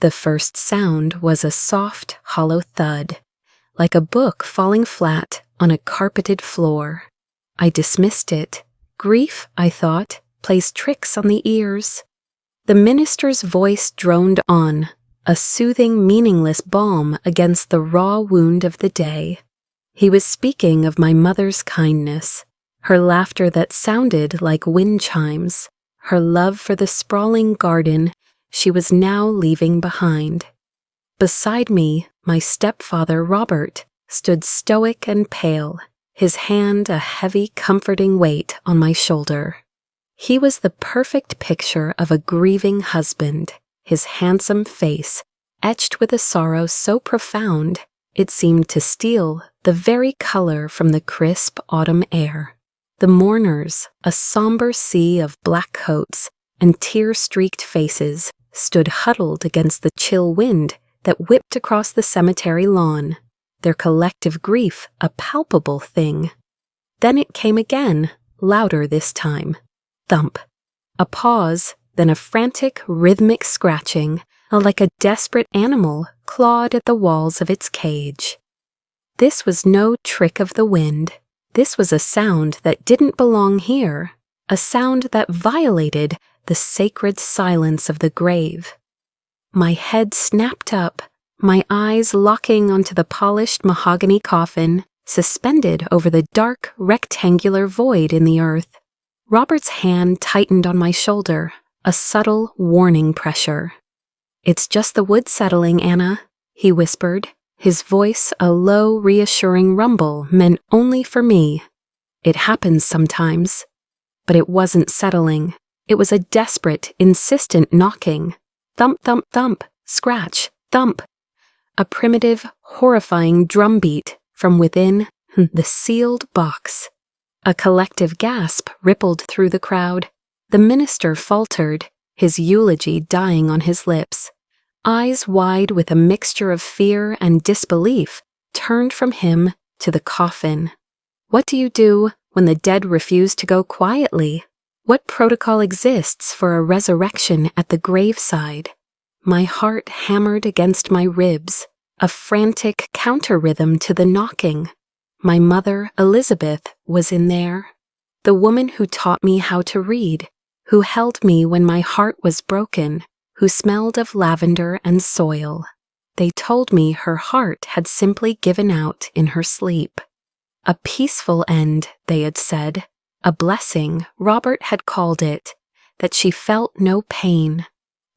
The first sound was a soft, hollow thud, like a book falling flat on a carpeted floor. I dismissed it. Grief, I thought, plays tricks on the ears. The minister's voice droned on, a soothing, meaningless balm against the raw wound of the day. He was speaking of my mother's kindness, her laughter that sounded like wind chimes, her love for the sprawling garden she was now leaving behind. Beside me, my stepfather Robert stood stoic and pale, his hand a heavy, comforting weight on my shoulder. He was the perfect picture of a grieving husband, his handsome face etched with a sorrow so profound it seemed to steal the very color from the crisp autumn air. The mourners, a somber sea of black coats and tear-streaked faces, stood huddled against the chill wind that whipped across the cemetery lawn, their collective grief a palpable thing. Then it came again, louder this time. Thump. A pause, then a frantic, rhythmic scratching, like a desperate animal clawed at the walls of its cage. This was no trick of the wind. This was a sound that didn't belong here, a sound that violated the sacred silence of the grave. My head snapped up, my eyes locking onto the polished mahogany coffin suspended over the dark, rectangular void in the earth. Robert's hand tightened on my shoulder, a subtle, warning pressure. "It's just the wood settling, Anna," he whispered, his voice a low, reassuring rumble meant only for me. "It happens sometimes." But it wasn't settling. It was a desperate, insistent knocking. Thump, thump, thump, scratch, thump. A primitive, horrifying drumbeat from within the sealed box. A collective gasp rippled through the crowd. The minister faltered, his eulogy dying on his lips. Eyes wide with a mixture of fear and disbelief turned from him to the coffin. What do you do when the dead refuse to go quietly? What protocol exists for a resurrection at the graveside? My heart hammered against my ribs, a frantic counter-rhythm to the knocking. My mother, Elizabeth, was in there. The woman who taught me how to read, who held me when my heart was broken, who smelled of lavender and soil. They told me her heart had simply given out in her sleep. A peaceful end, they had said. A blessing, Robert had called it, that she felt no pain.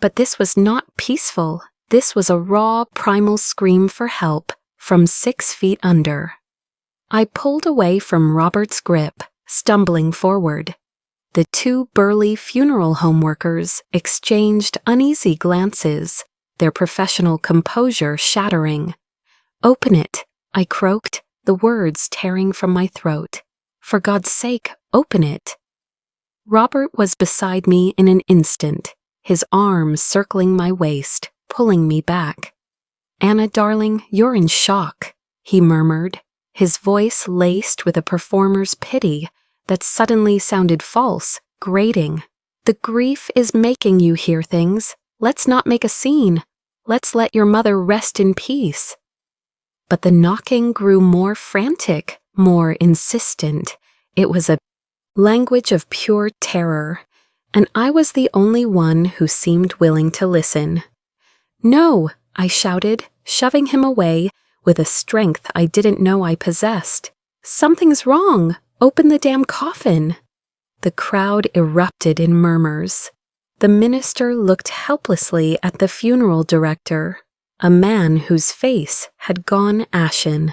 But this was not peaceful. This was a raw, primal scream for help from 6 feet under. I pulled away from Robert's grip, stumbling forward. The 2 burly funeral home workers exchanged uneasy glances, their professional composure shattering. "Open it," I croaked, the words tearing from my throat. "For God's sake, open it." Robert was beside me in an instant, his arms circling my waist, pulling me back. "Anna, darling, you're in shock," he murmured, his voice laced with a performer's pity that suddenly sounded false, grating. "The grief is making you hear things. Let's not make a scene. Let's let your mother rest in peace." But the knocking grew more frantic, more insistent. It was a language of pure terror, and I was the only one who seemed willing to listen. "No," I shouted, shoving him away with a strength I didn't know I possessed. "Something's wrong. Open the damn coffin." The crowd erupted in murmurs. The minister looked helplessly at the funeral director, a man whose face had gone ashen.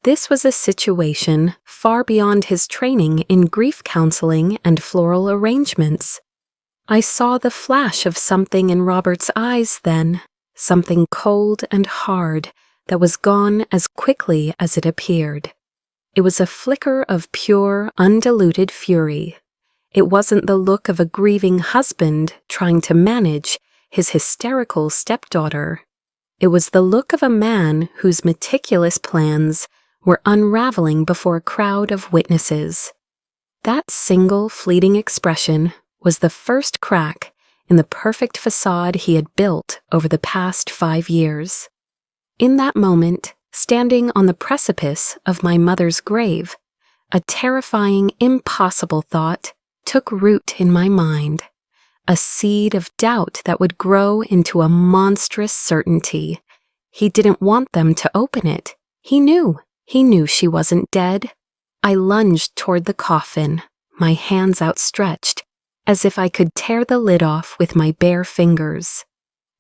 This was a situation far beyond his training in grief counseling and floral arrangements. I saw the flash of something in Robert's eyes then, something cold and hard that was gone as quickly as it appeared. It was a flicker of pure, undiluted fury. It wasn't the look of a grieving husband trying to manage his hysterical stepdaughter. It was the look of a man whose meticulous plans were unraveling before a crowd of witnesses. That single fleeting expression was the first crack in the perfect facade he had built over the past 5 years. In that moment, standing on the precipice of my mother's grave, a terrifying, impossible thought took root in my mind, a seed of doubt that would grow into a monstrous certainty. He didn't want them to open it. He knew she wasn't dead. I lunged toward the coffin, my hands outstretched, as if I could tear the lid off with my bare fingers.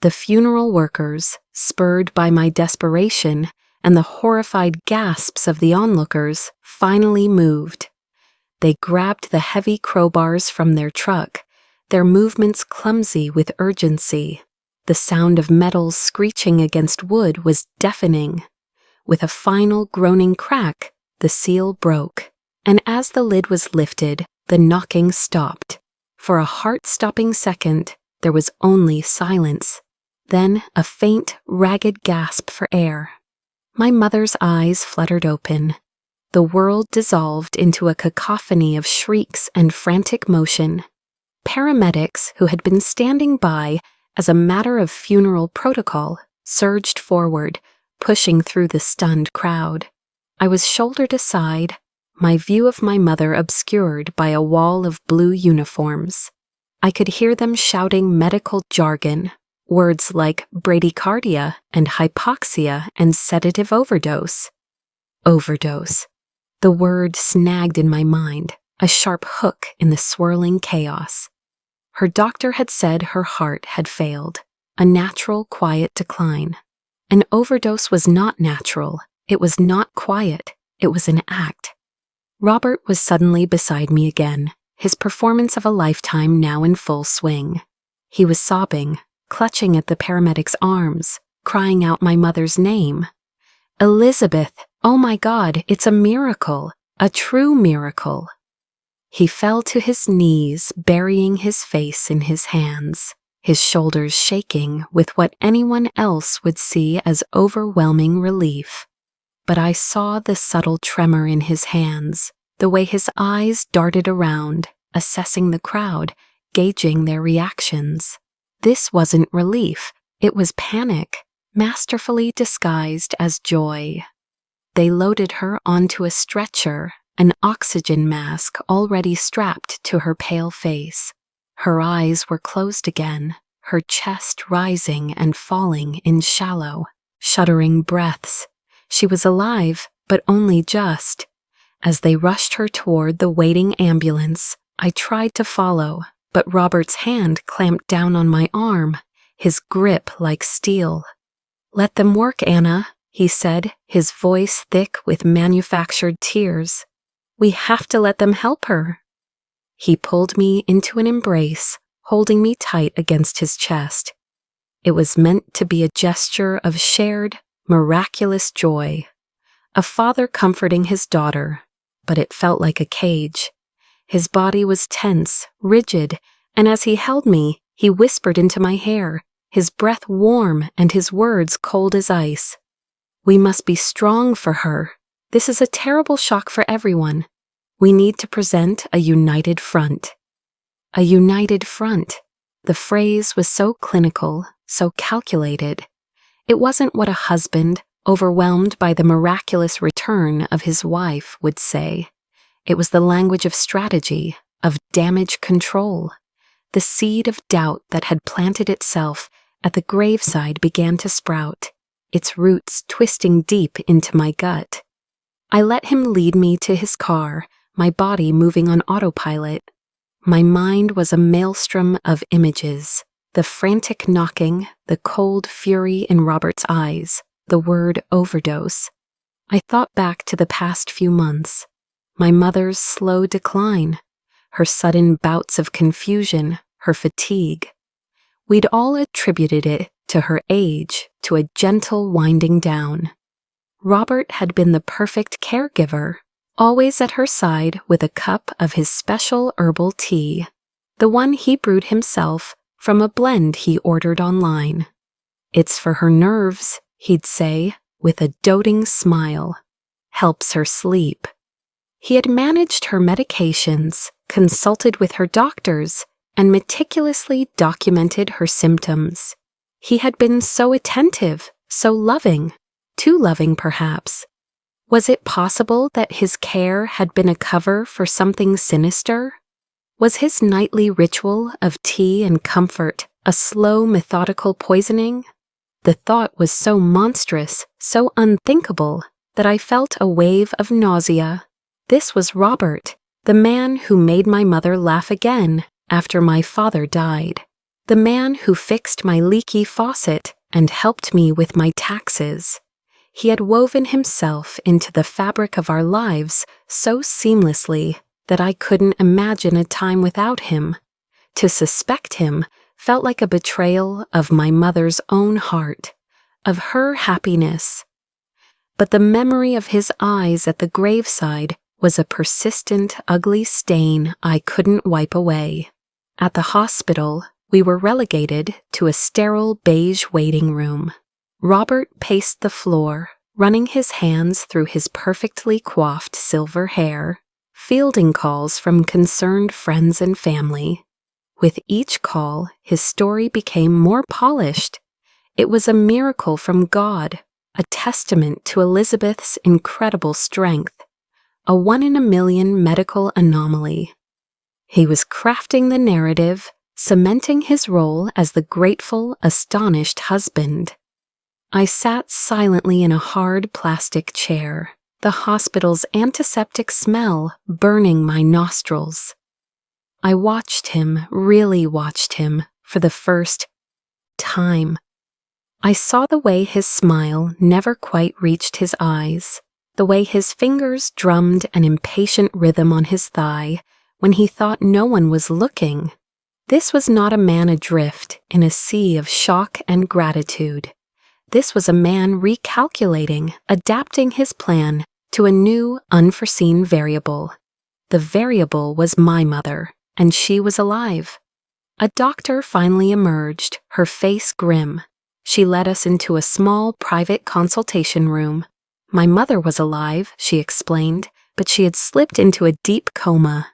The funeral workers, spurred by my desperation and the horrified gasps of the onlookers, finally moved. They grabbed the heavy crowbars from their truck, their movements clumsy with urgency. The sound of metals screeching against wood was deafening. With a final groaning crack, the seal broke, and as the lid was lifted, the knocking stopped. For a heart-stopping second, there was only silence. Then a faint, ragged gasp for air. My mother's eyes fluttered open. The world dissolved into a cacophony of shrieks and frantic motion. Paramedics who had been standing by as a matter of funeral protocol surged forward, pushing through the stunned crowd. I was shouldered aside, my view of my mother obscured by a wall of blue uniforms. I could hear them shouting medical jargon, words like bradycardia and hypoxia and sedative overdose. Overdose. The word snagged in my mind, a sharp hook in the swirling chaos. Her doctor had said her heart had failed, a natural, quiet decline. An overdose was not natural. It was not quiet. It was an act. Robert was suddenly beside me again, his performance of a lifetime now in full swing. He was sobbing, clutching at the paramedic's arms, crying out my mother's name. "Elizabeth, oh my God, it's a miracle, a true miracle." He fell to his knees, burying his face in his hands, his shoulders shaking with what anyone else would see as overwhelming relief. But I saw the subtle tremor in his hands, the way his eyes darted around, assessing the crowd, gauging their reactions. This wasn't relief, it was panic, masterfully disguised as joy. They loaded her onto a stretcher, an oxygen mask already strapped to her pale face. Her eyes were closed again, her chest rising and falling in shallow, shuddering breaths. She was alive, but only just. As they rushed her toward the waiting ambulance, I tried to follow, but Robert's hand clamped down on my arm, his grip like steel. "Let them work, Anna," he said, his voice thick with manufactured tears. "We have to let them help her." He pulled me into an embrace, holding me tight against his chest. It was meant to be a gesture of shared, miraculous joy. A father comforting his daughter, but it felt like a cage. His body was tense, rigid, and as he held me, he whispered into my hair, his breath warm and his words cold as ice. "We must be strong for her. This is a terrible shock for everyone. We need to present a united front." A united front. The phrase was so clinical, so calculated. It wasn't what a husband, overwhelmed by the miraculous return of his wife, would say. It was the language of strategy, of damage control. The seed of doubt that had planted itself at the graveside began to sprout, its roots twisting deep into my gut. I let him lead me to his car, my body moving on autopilot. My mind was a maelstrom of images, the frantic knocking, the cold fury in Robert's eyes, the word overdose. I thought back to the past few months, my mother's slow decline, her sudden bouts of confusion, her fatigue. We'd all attributed it to her age, to a gentle winding down. Robert had been the perfect caregiver, always at her side with a cup of his special herbal tea, the one he brewed himself from a blend he ordered online. "It's for her nerves," he'd say, with a doting smile. "Helps her sleep." He had managed her medications, consulted with her doctors, and meticulously documented her symptoms. He had been so attentive, so loving, too loving perhaps. Was it possible that his care had been a cover for something sinister? Was his nightly ritual of tea and comfort a slow, methodical poisoning? The thought was so monstrous, so unthinkable, that I felt a wave of nausea. This was Robert, the man who made my mother laugh again after my father died, the man who fixed my leaky faucet and helped me with my taxes. He had woven himself into the fabric of our lives so seamlessly that I couldn't imagine a time without him. To suspect him felt like a betrayal of my mother's own heart, of her happiness. But the memory of his eyes at the graveside was a persistent, ugly stain I couldn't wipe away. At the hospital, we were relegated to a sterile beige waiting room. Robert paced the floor, running his hands through his perfectly coiffed silver hair, fielding calls from concerned friends and family. With each call, his story became more polished. It was a miracle from God, a testament to Elizabeth's incredible strength, a 1-in-a-million medical anomaly. He was crafting the narrative, cementing his role as the grateful, astonished husband. I sat silently in a hard plastic chair, the hospital's antiseptic smell burning my nostrils. I watched him, really watched him, for the first time. I saw the way his smile never quite reached his eyes, the way his fingers drummed an impatient rhythm on his thigh when he thought no one was looking. This was not a man adrift in a sea of shock and gratitude. This was a man recalculating, adapting his plan to a new, unforeseen variable. The variable was my mother, and she was alive. A doctor finally emerged, her face grim. She led us into a small, private consultation room. My mother was alive, she explained, but she had slipped into a deep coma.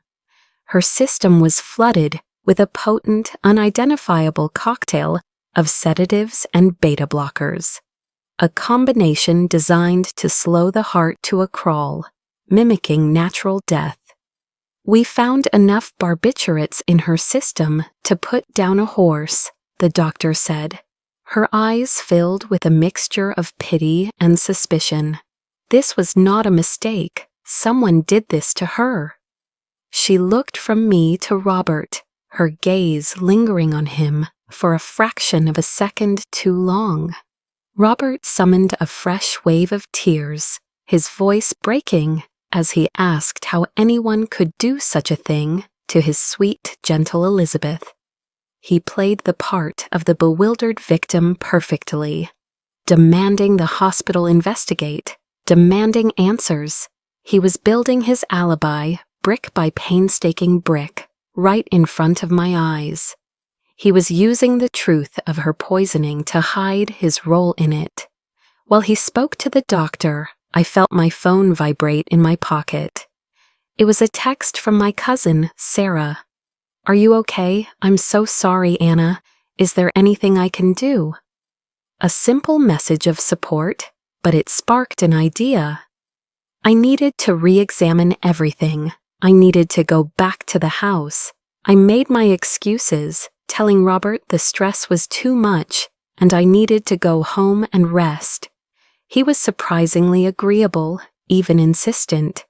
Her system was flooded with a potent, unidentifiable cocktail of sedatives and beta blockers, a combination designed to slow the heart to a crawl, mimicking natural death. We found enough barbiturates in her system to put down a horse, the doctor said. Her eyes filled with a mixture of pity and suspicion. This was not a mistake. Someone did this to her. She looked from me to Robert, her gaze lingering on him for a fraction of a second too long. Robert summoned a fresh wave of tears, his voice breaking as he asked how anyone could do such a thing to his sweet, gentle Elizabeth. He played the part of the bewildered victim perfectly, demanding the hospital investigate, demanding answers. He was building his alibi, brick by painstaking brick, right in front of my eyes. He was using the truth of her poisoning to hide his role in it. While he spoke to the doctor, I felt my phone vibrate in my pocket. It was a text from my cousin, Sarah. "Are you okay? I'm so sorry, Anna. Is there anything I can do?" A simple message of support, but it sparked an idea. I needed to re-examine everything. I needed to go back to the house. I made my excuses, telling Robert the stress was too much and I needed to go home and rest. He was surprisingly agreeable, even insistent.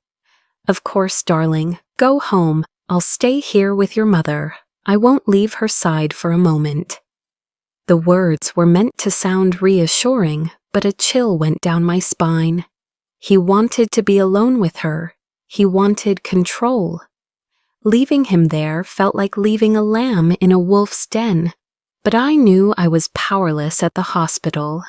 "Of course, darling, go home. I'll stay here with your mother. I won't leave her side for a moment." The words were meant to sound reassuring, but a chill went down my spine. He wanted to be alone with her. He wanted control. Leaving him there felt like leaving a lamb in a wolf's den, but I knew I was powerless at the hospital.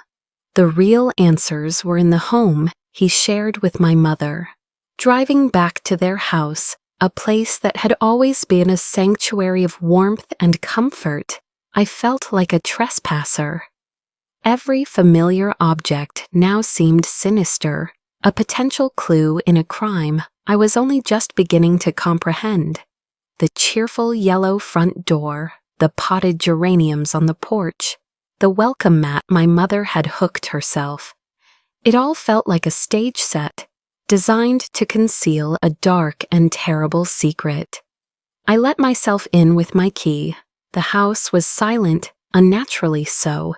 The real answers were in the home he shared with my mother. Driving back to their house, a place that had always been a sanctuary of warmth and comfort, I felt like a trespasser. Every familiar object now seemed sinister, a potential clue in a crime I was only just beginning to comprehend. the cheerful yellow front door, the potted geraniums on the porch, the welcome mat my mother had hooked herself. It all felt like a stage set, designed to conceal a dark and terrible secret. I let myself in with my key. The house was silent, unnaturally so.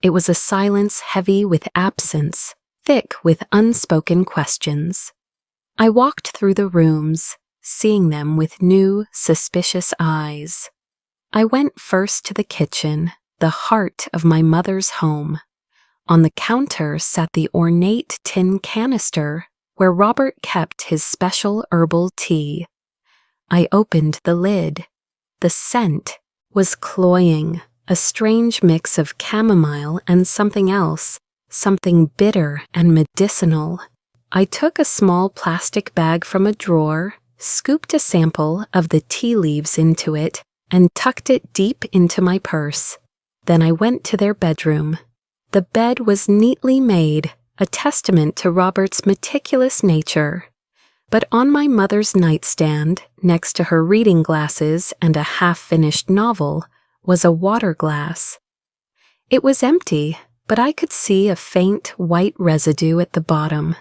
It was a silence heavy with absence, thick with unspoken questions. I walked through the rooms, seeing them with new, suspicious eyes. I went first to the kitchen, the heart of my mother's home. On the counter sat the ornate tin canister where Robert kept his special herbal tea. I opened the lid. The scent was cloying, a strange mix of chamomile and something else, something bitter and medicinal. I took a small plastic bag from a drawer, scooped a sample of the tea leaves into it, and tucked it deep into my purse. Then I went to their bedroom. The bed was neatly made, a testament to Robert's meticulous nature. But on my mother's nightstand, next to her reading glasses and a half-finished novel, was a water glass. It was empty, but I could see a faint white residue at the bottom.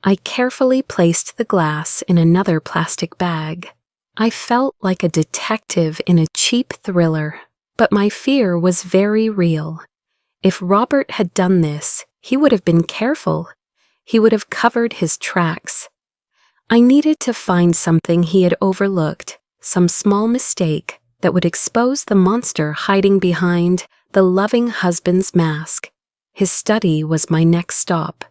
I carefully placed the glass in another plastic bag. I felt like a detective in a cheap thriller, but my fear was very real. If Robert had done this, he would have been careful. He would have covered his tracks. I needed to find something he had overlooked, some small mistake that would expose the monster hiding behind the loving husband's mask. His study was my next stop.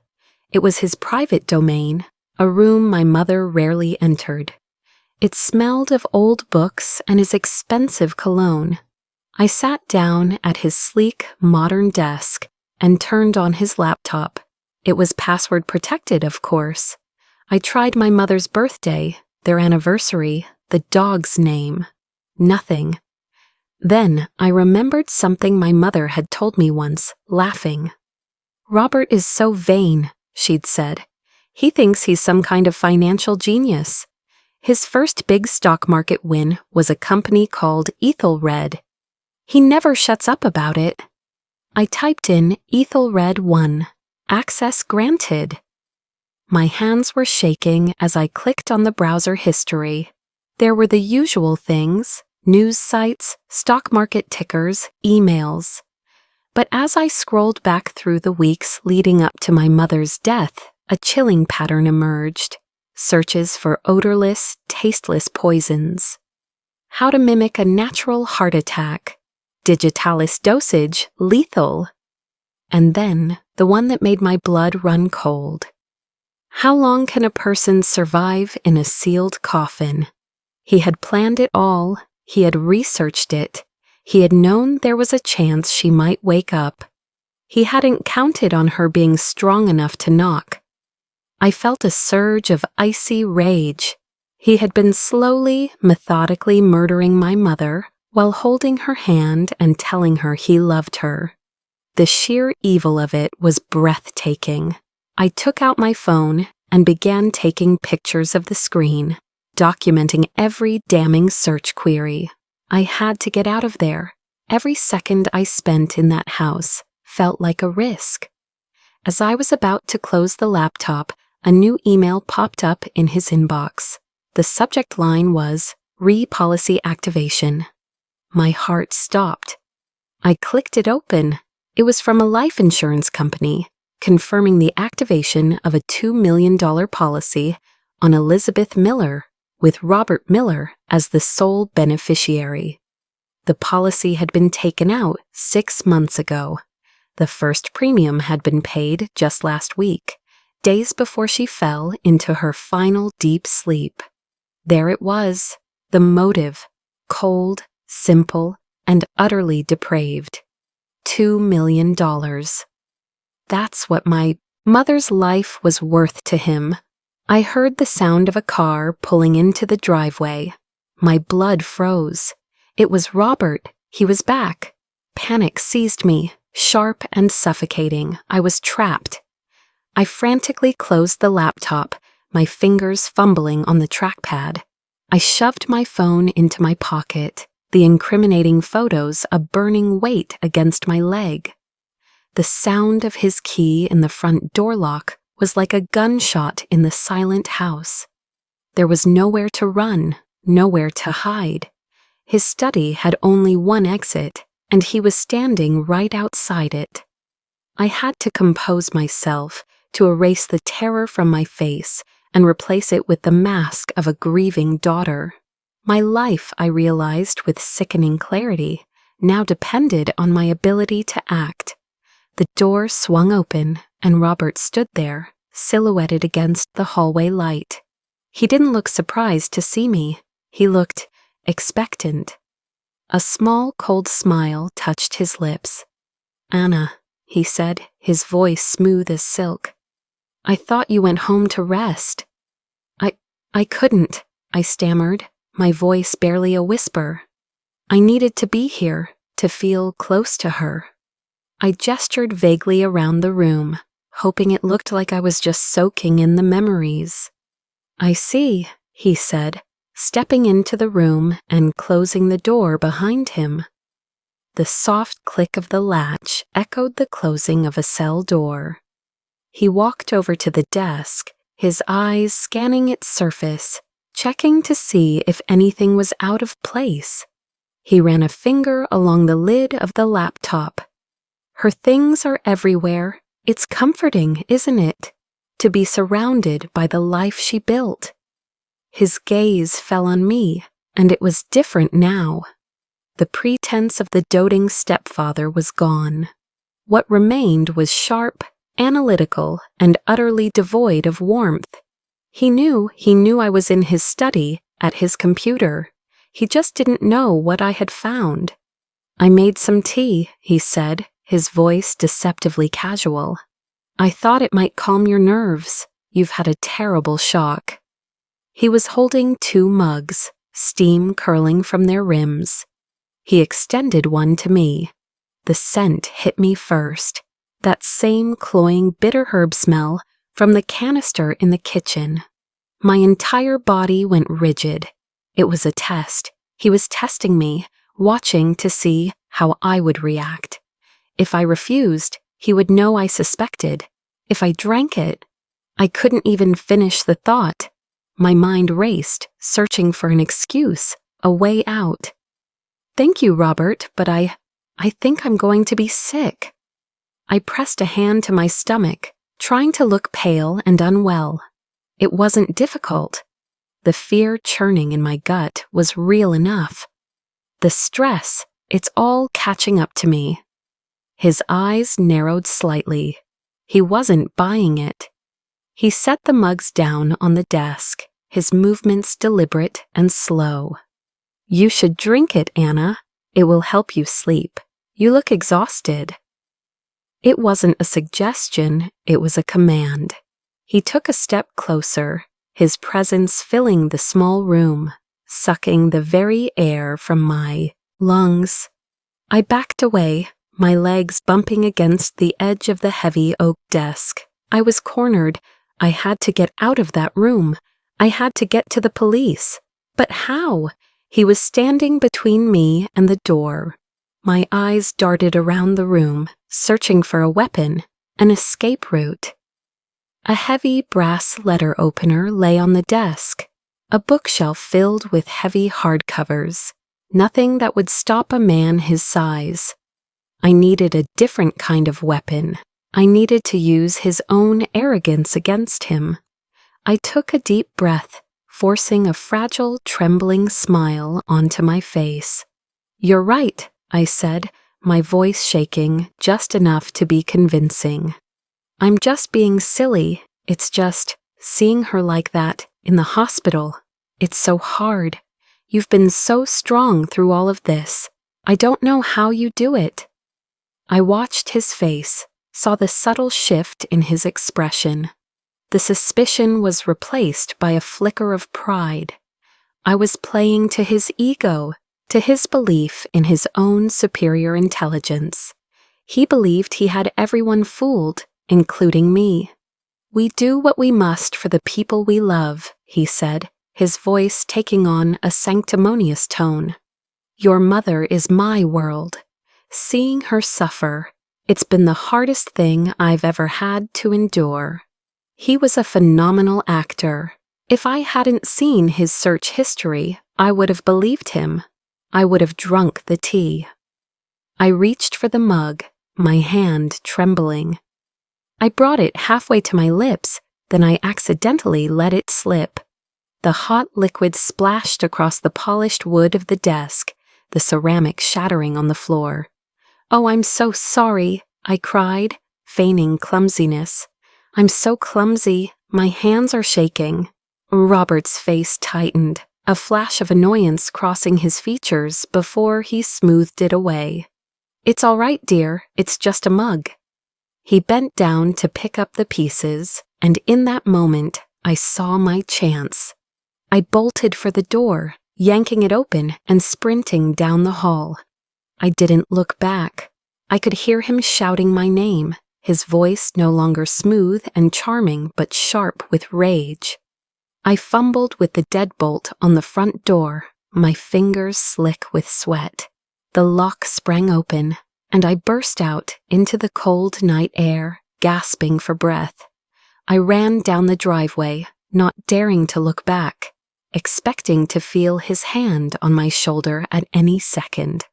It was his private domain, a room my mother rarely entered. It smelled of old books and his expensive cologne. I sat down at his sleek, modern desk and turned on his laptop. It was password protected, of course. I tried my mother's birthday, their anniversary, the dog's name. Nothing. Then I remembered something my mother had told me once, laughing. "Robert is so vain," she'd said. "He thinks he's some kind of financial genius. His first big stock market win was a company called Ethelred. He never shuts up about it." I typed in Ethelred 1, access granted. My hands were shaking as I clicked on the browser history. There were the usual things, news sites, stock market tickers, emails. But as I scrolled back through the weeks leading up to my mother's death, a chilling pattern emerged. Searches for odorless, tasteless poisons. How to mimic a natural heart attack. Digitalis dosage, lethal. And then, the one that made my blood run cold. How long can a person survive in a sealed coffin? He had planned it all. He had researched it. He had known there was a chance she might wake up. He hadn't counted on her being strong enough to knock. I felt a surge of icy rage. He had been slowly, methodically murdering my mother while holding her hand and telling her he loved her. The sheer evil of it was breathtaking. I took out my phone and began taking pictures of the screen, documenting every damning search query. I had to get out of there. Every second I spent in that house felt like a risk. As I was about to close the laptop, a new email popped up in his inbox. The subject line was, "Re-policy activation." My heart stopped. I clicked it open. It was from a life insurance company, confirming the activation of a $2 million policy on Elizabeth Miller, with Robert Miller as the sole beneficiary. The policy had been taken out 6 months ago. The first premium had been paid just last week, days before she fell into her final deep sleep. There it was, the motive, cold, simple, and utterly depraved. $2 million. That's what my mother's life was worth to him. I heard the sound of a car pulling into the driveway. My blood froze. It was Robert. He was back. Panic seized me, sharp and suffocating. I was trapped. I frantically closed the laptop, my fingers fumbling on the trackpad. I shoved my phone into my pocket, the incriminating photos a burning weight against my leg. The sound of his key in the front door lock was like a gunshot in the silent house. There was nowhere to run, nowhere to hide. His study had only one exit, and he was standing right outside it. I had to compose myself, to erase the terror from my face and replace it with the mask of a grieving daughter. My life, I realized with sickening clarity, now depended on my ability to act. The door swung open, and Robert stood there, silhouetted against the hallway light. He didn't look surprised to see me. He looked expectant. A small, cold smile touched his lips. "Anna," he said, his voice smooth as silk. "I thought you went home to rest." I couldn't," I stammered, my voice barely a whisper. "I needed to be here, to feel close to her." I gestured vaguely around the room, hoping it looked like I was just soaking in the memories. "I see," he said, stepping into the room and closing the door behind him. The soft click of the latch echoed the closing of a cell door. He walked over to the desk, his eyes scanning its surface, checking to see if anything was out of place. He ran a finger along the lid of the laptop. "Her things are everywhere. It's comforting, isn't it? To be surrounded by the life she built." His gaze fell on me, and it was different now. The pretense of the doting stepfather was gone. What remained was sharp, analytical, and utterly devoid of warmth. He knew I was in his study, at his computer. He just didn't know what I had found. "I made some tea," he said, his voice deceptively casual. "I thought it might calm your nerves. You've had a terrible shock." He was holding 2 mugs, steam curling from their rims. He extended one to me. The scent hit me first. That same cloying bitter herb smell from the canister in the kitchen. My entire body went rigid. It was a test. He was testing me, watching to see how I would react. If I refused, he would know I suspected. If I drank it, I couldn't even finish the thought. My mind raced, searching for an excuse, a way out. "Thank you, Robert, but I think I'm going to be sick." I pressed a hand to my stomach, trying to look pale and unwell. It wasn't difficult. The fear churning in my gut was real enough. The stress, it's all catching up to me. His eyes narrowed slightly. He wasn't buying it. He set the mugs down on the desk, his movements deliberate and slow. "You should drink it, Anna. It will help you sleep. You look exhausted." It wasn't a suggestion, it was a command. He took a step closer, his presence filling the small room, sucking the very air from my lungs. I backed away, my legs bumping against the edge of the heavy oak desk. I was cornered. I had to get out of that room. I had to get to the police. But how? He was standing between me and the door. My eyes darted around the room, searching for a weapon, an escape route. A heavy brass letter opener lay on the desk, a bookshelf filled with heavy hardcovers, nothing that would stop a man his size. I needed a different kind of weapon. I needed to use his own arrogance against him. I took a deep breath, forcing a fragile, trembling smile onto my face. "You're right," I said, my voice shaking just enough to be convincing. "I'm just being silly. It's just seeing her like that in the hospital. It's so hard. You've been so strong through all of this. I don't know how you do it." I watched his face, saw the subtle shift in his expression. The suspicion was replaced by a flicker of pride. I was playing to his ego, to his belief in his own superior intelligence. He believed he had everyone fooled, including me. "We do what we must for the people we love," he said, his voice taking on a sanctimonious tone. "Your mother is my world. Seeing her suffer, it's been the hardest thing I've ever had to endure." He was a phenomenal actor. If I hadn't seen his search history, I would have believed him. I would have drunk the tea. I reached for the mug, my hand trembling. I brought it halfway to my lips, then I accidentally let it slip. The hot liquid splashed across the polished wood of the desk, the ceramic shattering on the floor. "Oh, I'm so sorry," I cried, feigning clumsiness. "I'm so clumsy, my hands are shaking." Robert's face tightened, a flash of annoyance crossing his features before he smoothed it away. "It's all right, dear, it's just a mug." He bent down to pick up the pieces, and in that moment, I saw my chance. I bolted for the door, yanking it open and sprinting down the hall. I didn't look back. I could hear him shouting my name, his voice no longer smooth and charming but sharp with rage. I fumbled with the deadbolt on the front door, my fingers slick with sweat. The lock sprang open, and I burst out into the cold night air, gasping for breath. I ran down the driveway, not daring to look back, expecting to feel his hand on my shoulder at any second.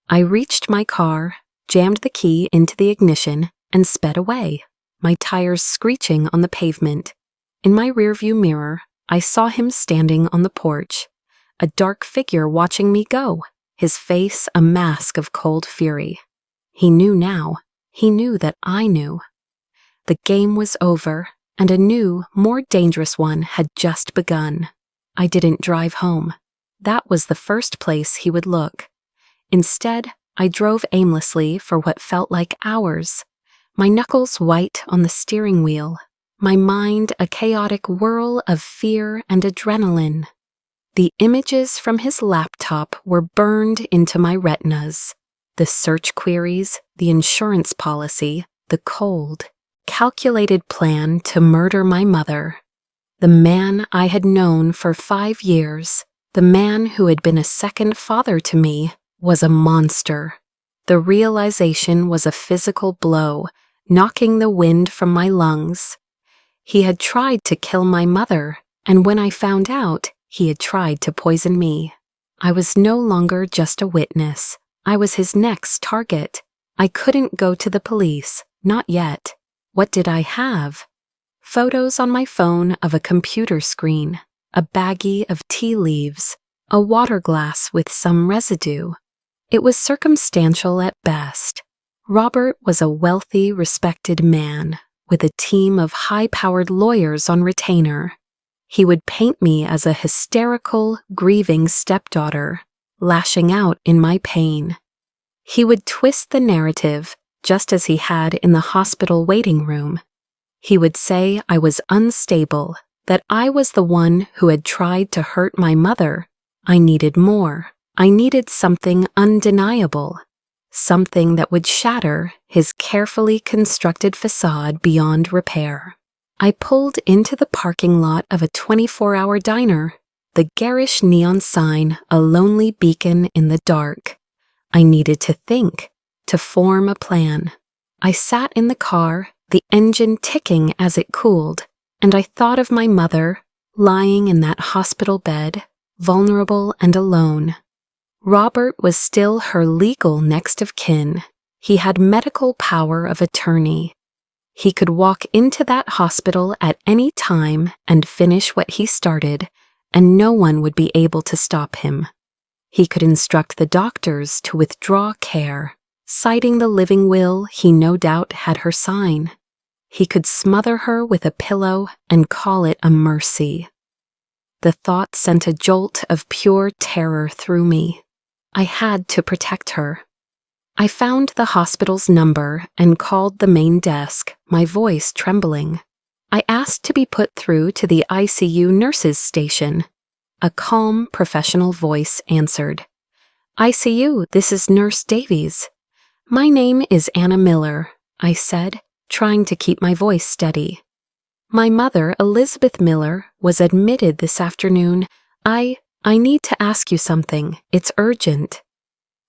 I reached my car, jammed the key into the ignition, and sped away, my tires screeching on the pavement. In my rearview mirror, I saw him standing on the porch, a dark figure watching me go, his face a mask of cold fury. He knew now. He knew that I knew. The game was over, and a new, more dangerous one had just begun. I didn't drive home. That was the first place he would look. Instead, I drove aimlessly for what felt like hours, my knuckles white on the steering wheel, my mind a chaotic whirl of fear and adrenaline. The images from his laptop were burned into my retinas. The search queries, the insurance policy, the cold, calculated plan to murder my mother. The man I had known for 5 years, the man who had been a second father to me, was a monster. The realization was a physical blow, knocking the wind from my lungs. He had tried to kill my mother, and when I found out, he had tried to poison me. I was no longer just a witness. I was his next target. I couldn't go to the police, not yet. What did I have? Photos on my phone of a computer screen, a baggie of tea leaves, a water glass with some residue. It was circumstantial at best. Robert was a wealthy, respected man, with a team of high-powered lawyers on retainer. He would paint me as a hysterical, grieving stepdaughter, lashing out in my pain. He would twist the narrative, just as he had in the hospital waiting room. He would say I was unstable, that I was the one who had tried to hurt my mother. I needed more. I needed something undeniable, something that would shatter his carefully constructed facade beyond repair. I pulled into the parking lot of a 24-hour diner, the garish neon sign a lonely beacon in the dark. I needed to think, to form a plan. I sat in the car, the engine ticking as it cooled, and I thought of my mother, lying in that hospital bed, vulnerable and alone. Robert was still her legal next of kin. He had medical power of attorney. He could walk into that hospital at any time and finish what he started, and no one would be able to stop him. He could instruct the doctors to withdraw care, citing the living will he no doubt had her sign. He could smother her with a pillow and call it a mercy. The thought sent a jolt of pure terror through me. I had to protect her. I found the hospital's number and called the main desk, my voice trembling. I asked to be put through to the ICU nurses station. A calm, professional voice answered. "ICU, this is Nurse Davies." "My name is Anna Miller," I said, trying to keep my voice steady. My mother, Elizabeth Miller, was admitted this afternoon. I need to ask you something. It's urgent.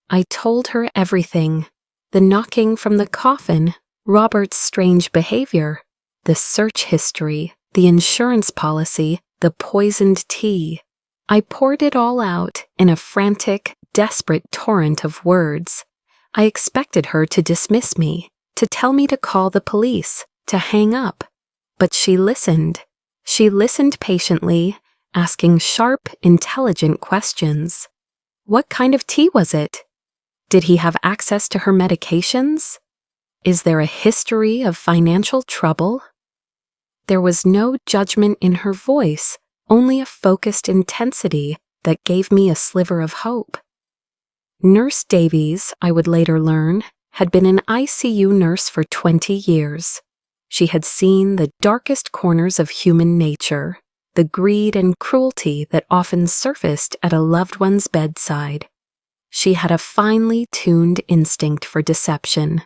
I told her everything. The knocking from the coffin, Robert's strange behavior, the search history, the insurance policy, the poisoned tea. I poured it all out in a frantic, desperate torrent of words. I expected her to dismiss me, to tell me to call the police, to hang up. But she listened. She listened patiently, asking sharp, intelligent questions. What kind of tea was it? Did he have access to her medications? Is there a history of financial trouble? There was no judgment in her voice, only a focused intensity that gave me a sliver of hope. Nurse Davies, I would later learn, had been an ICU nurse for 20 years. She had seen the darkest corners of human nature, the greed and cruelty that often surfaced at a loved one's bedside. She had a finely tuned instinct for deception.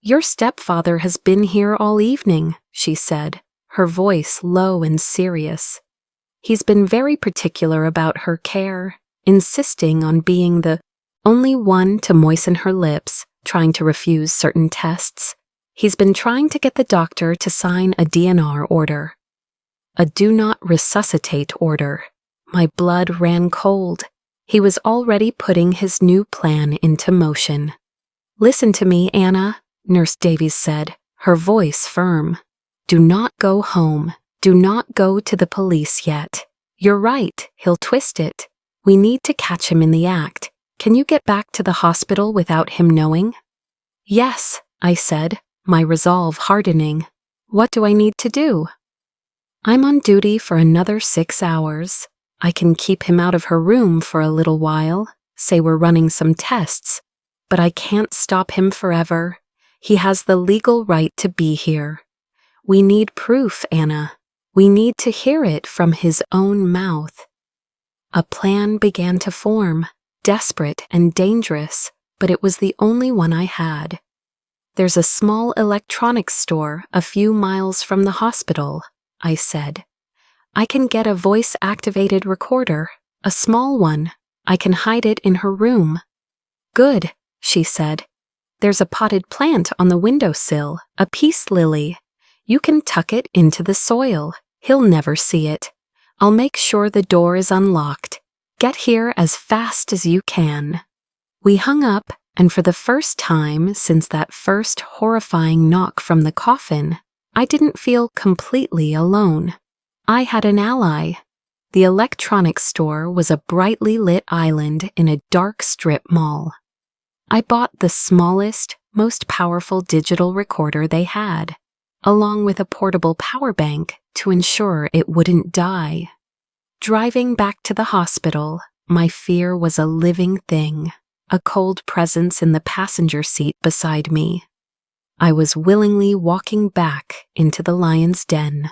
"Your stepfather has been here all evening," she said, her voice low and serious. "He's been very particular about her care, insisting on being the only one to moisten her lips, trying to refuse certain tests. He's been trying to get the doctor to sign a DNR order. A do not resuscitate order. My blood ran cold. He was already putting his new plan into motion. "Listen to me, Anna," Nurse Davies said, her voice firm. "Do not go home. Do not go to the police yet. You're right, he'll twist it. We need to catch him in the act. Can you get back to the hospital without him knowing?" "Yes," I said, my resolve hardening. "What do I need to do?" "I'm on duty for another 6 hours. I can keep him out of her room for a little while, say we're running some tests, but I can't stop him forever. He has the legal right to be here. We need proof, Anna. We need to hear it from his own mouth." A plan began to form, desperate and dangerous, but it was the only one I had. "There's a small electronics store a few miles from the hospital," I said. "I can get a voice-activated recorder, a small one. I can hide it in her room." "Good," she said. "There's a potted plant on the windowsill, a peace lily. You can tuck it into the soil. He'll never see it. I'll make sure the door is unlocked. Get here as fast as you can." We hung up, and for the first time since that first horrifying knock from the coffin, I didn't feel completely alone. I had an ally. The electronics store was a brightly lit island in a dark strip mall. I bought the smallest, most powerful digital recorder they had, along with a portable power bank to ensure it wouldn't die. Driving back to the hospital, my fear was a living thing, a cold presence in the passenger seat beside me. I was willingly walking back into the lion's den.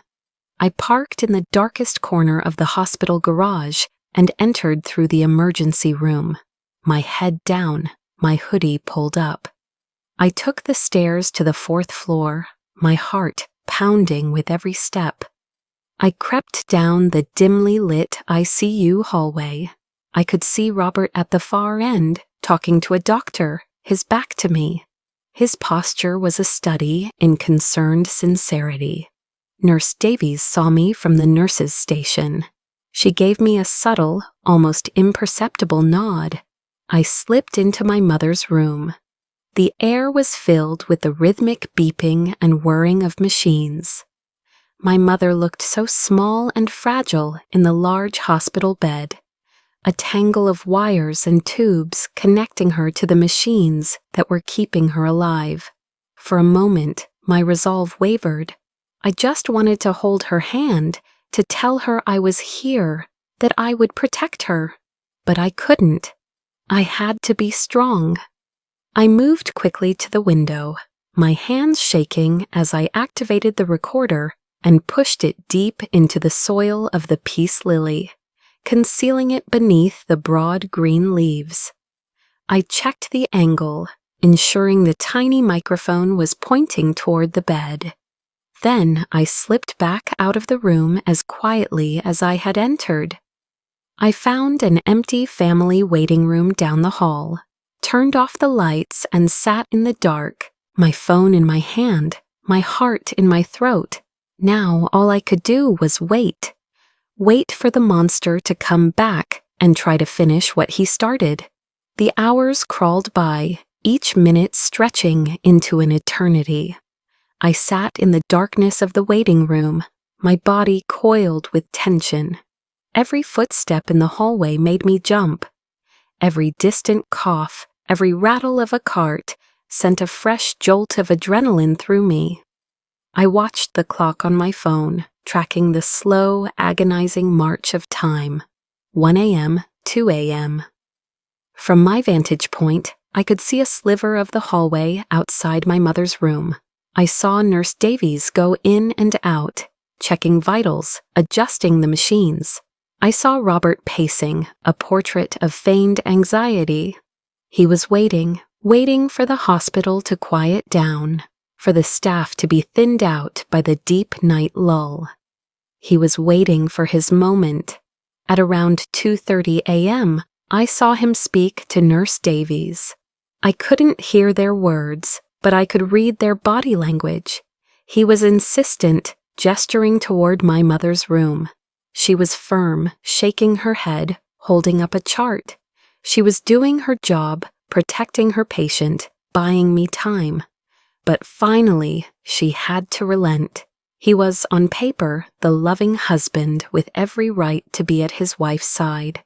I parked in the darkest corner of the hospital garage and entered through the emergency room, my head down, my hoodie pulled up. I took the stairs to the 4th floor, my heart pounding with every step. I crept down the dimly lit ICU hallway. I could see Robert at the far end, talking to a doctor, his back to me. His posture was a study in concerned sincerity. Nurse Davies saw me from the nurse's station. She gave me a subtle, almost imperceptible nod. I slipped into my mother's room. The air was filled with the rhythmic beeping and whirring of machines. My mother looked so small and fragile in the large hospital bed, a tangle of wires and tubes connecting her to the machines that were keeping her alive. For a moment, my resolve wavered. I just wanted to hold her hand, to tell her I was here, that I would protect her. But I couldn't. I had to be strong. I moved quickly to the window, my hands shaking as I activated the recorder and pushed it deep into the soil of the peace lily, concealing it beneath the broad green leaves. I checked the angle, ensuring the tiny microphone was pointing toward the bed. Then I slipped back out of the room as quietly as I had entered. I found an empty family waiting room down the hall, turned off the lights and sat in the dark, my phone in my hand, my heart in my throat. Now all I could do was wait. Wait for the monster to come back and try to finish what he started. The hours crawled by, each minute stretching into an eternity. I sat in the darkness of the waiting room, my body coiled with tension. Every footstep in the hallway made me jump. Every distant cough, every rattle of a cart sent a fresh jolt of adrenaline through me. I watched the clock on my phone, tracking the slow, agonizing march of time. 1 a.m., 2 a.m. From my vantage point, I could see a sliver of the hallway outside my mother's room. I saw Nurse Davies go in and out, checking vitals, adjusting the machines. I saw Robert pacing, a portrait of feigned anxiety. He was waiting for the hospital to quiet down, for the staff to be thinned out by the deep night lull. He was waiting for his moment. At around 2:30 a.m., I saw him speak to Nurse Davies. I couldn't hear their words, but I could read their body language. He was insistent, gesturing toward my mother's room. She was firm, shaking her head, holding up a chart. She was doing her job, protecting her patient, buying me time. But finally, she had to relent. He was, on paper, the loving husband with every right to be at his wife's side.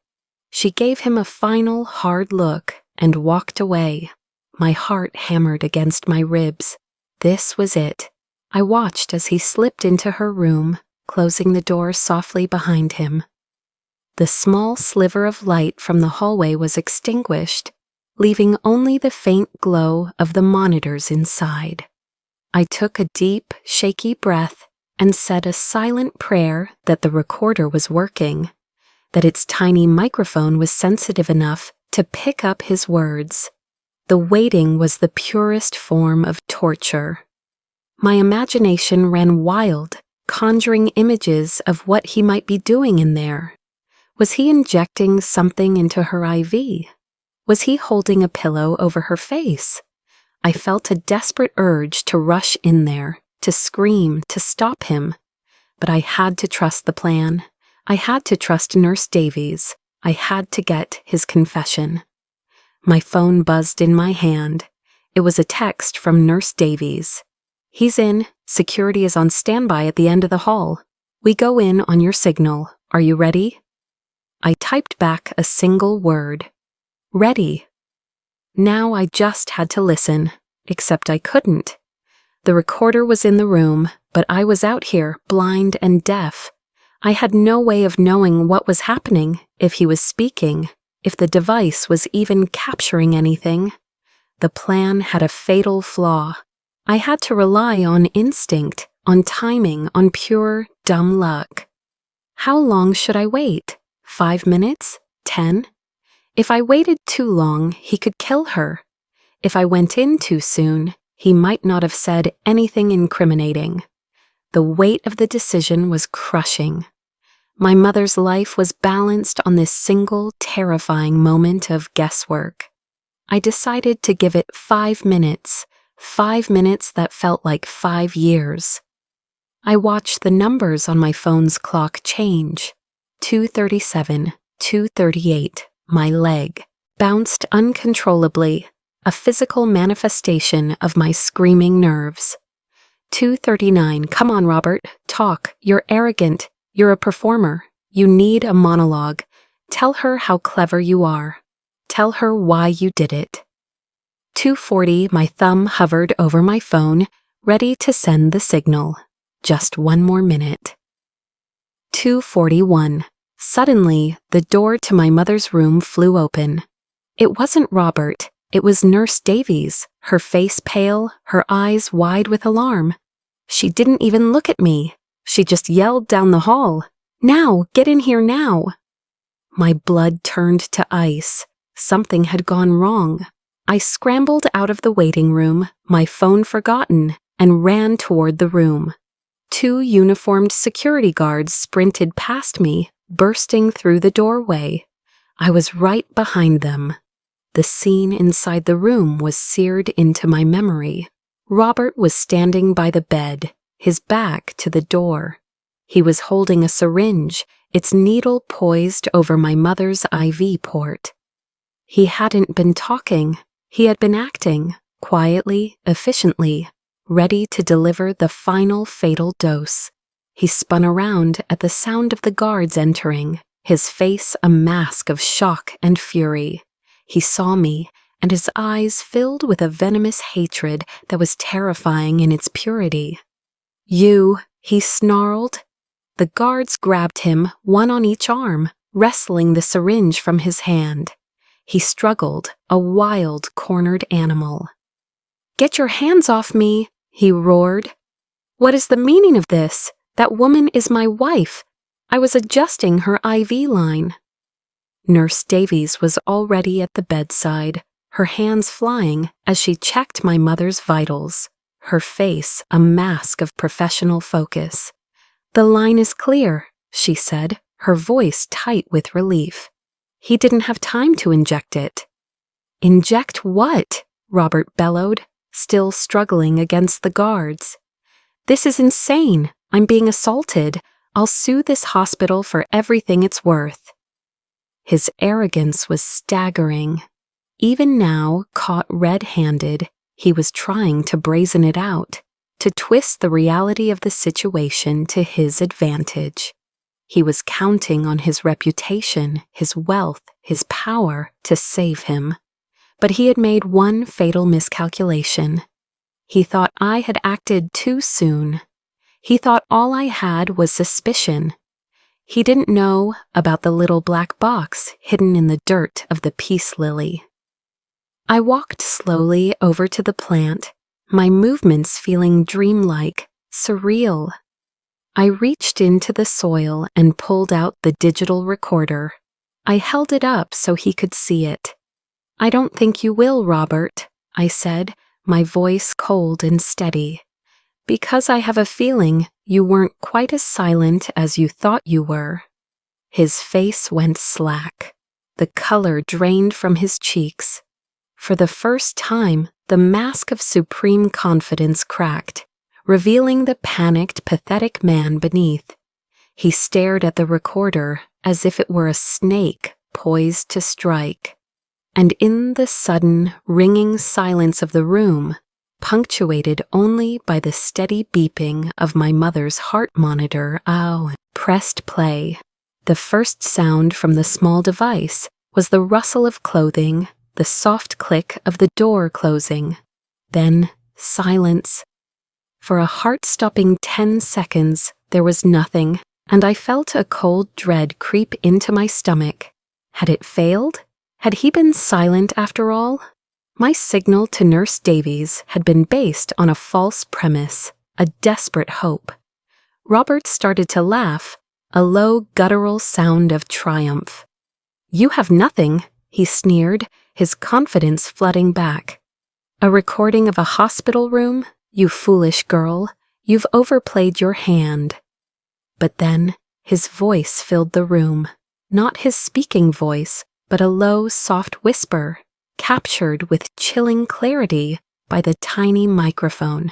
She gave him a final, hard look and walked away. My heart hammered against my ribs. This was it. I watched as he slipped into her room, closing the door softly behind him. The small sliver of light from the hallway was extinguished, leaving only the faint glow of the monitors inside. I took a deep, shaky breath and said a silent prayer that the recorder was working, that its tiny microphone was sensitive enough to pick up his words. The waiting was the purest form of torture. My imagination ran wild, conjuring images of what he might be doing in there. Was he injecting something into her IV? Was he holding a pillow over her face? I felt a desperate urge to rush in there, to scream, to stop him. But I had to trust the plan. I had to trust Nurse Davies. I had to get his confession. My phone buzzed in my hand. It was a text from Nurse Davies. "He's in. Security is on standby at the end of the hall. We go in on your signal. Are you ready?" I typed back a single word. Ready. Now I just had to listen, except I couldn't. The recorder was in the room, but I was out here, blind and deaf. I had no way of knowing what was happening, if he was speaking, if the device was even capturing anything. The plan had a fatal flaw. I had to rely on instinct, on timing, on pure, dumb luck. How long should I wait? 5 minutes? 10? If I waited too long, he could kill her. If I went in too soon, he might not have said anything incriminating. The weight of the decision was crushing. My mother's life was balanced on this single, terrifying moment of guesswork. I decided to give it 5 minutes, 5 minutes that felt like 5 years. I watched the numbers on my phone's clock change. 2:37, 2:38, my leg bounced uncontrollably, a physical manifestation of my screaming nerves. 2:39, come on, Robert, talk, you're arrogant, you're a performer, you need a monologue. Tell her how clever you are. Tell her why you did it. 2:40, my thumb hovered over my phone, ready to send the signal. Just 1 more minute. 2:41. Suddenly, the door to my mother's room flew open. It wasn't Robert. It was Nurse Davies, her face pale, her eyes wide with alarm. She didn't even look at me. She just yelled down the hall, "Now, get in here now!" My blood turned to ice. Something had gone wrong. I scrambled out of the waiting room, my phone forgotten, and ran toward the room. 2 uniformed security guards sprinted past me, bursting through the doorway. I was right behind them. The scene inside the room was seared into my memory. Robert was standing by the bed, his back to the door. He was holding a syringe, its needle poised over my mother's IV port. He hadn't been talking. He had been acting, quietly, efficiently, ready to deliver the final fatal dose. He spun around at the sound of the guards entering, his face a mask of shock and fury. He saw me, and his eyes filled with a venomous hatred that was terrifying in its purity. "You," he snarled. The guards grabbed him, one on each arm, wresting the syringe from his hand. He struggled, a wild, cornered animal. "Get your hands off me," he roared. "What is the meaning of this? That woman is my wife. I was adjusting her IV line." Nurse Davies was already at the bedside, her hands flying as she checked my mother's vitals, her face a mask of professional focus. "The line is clear," she said, her voice tight with relief. "He didn't have time to inject it." "Inject what?" Robert bellowed, still struggling against the guards. "This is insane. I'm being assaulted. I'll sue this hospital for everything it's worth." His arrogance was staggering. Even now, caught red-handed, he was trying to brazen it out, to twist the reality of the situation to his advantage. He was counting on his reputation, his wealth, his power to save him. But he had made one fatal miscalculation. He thought I had acted too soon. He thought all I had was suspicion. He didn't know about the little black box hidden in the dirt of the peace lily. I walked slowly over to the plant, my movements feeling dreamlike, surreal. I reached into the soil and pulled out the digital recorder. I held it up so he could see it. "I don't think you will, Robert," I said, my voice cold and steady. "Because I have a feeling you weren't quite as silent as you thought you were." His face went slack. The color drained from his cheeks. For the first time, the mask of supreme confidence cracked, revealing the panicked, pathetic man beneath. He stared at the recorder as if it were a snake poised to strike. And in the sudden, ringing silence of the room, punctuated only by the steady beeping of my mother's heart monitor, pressed play. The first sound from the small device was the rustle of clothing, the soft click of the door closing. Then silence. For a heart-stopping 10 seconds, there was nothing, and I felt a cold dread creep into my stomach. Had it failed? Had he been silent after all? My signal to Nurse Davies had been based on a false premise, a desperate hope. Robert started to laugh, a low, guttural sound of triumph. "You have nothing," he sneered, his confidence flooding back. "A recording of a hospital room? You foolish girl, you've overplayed your hand." But then, his voice filled the room, not his speaking voice, but a low, soft whisper, captured with chilling clarity by the tiny microphone.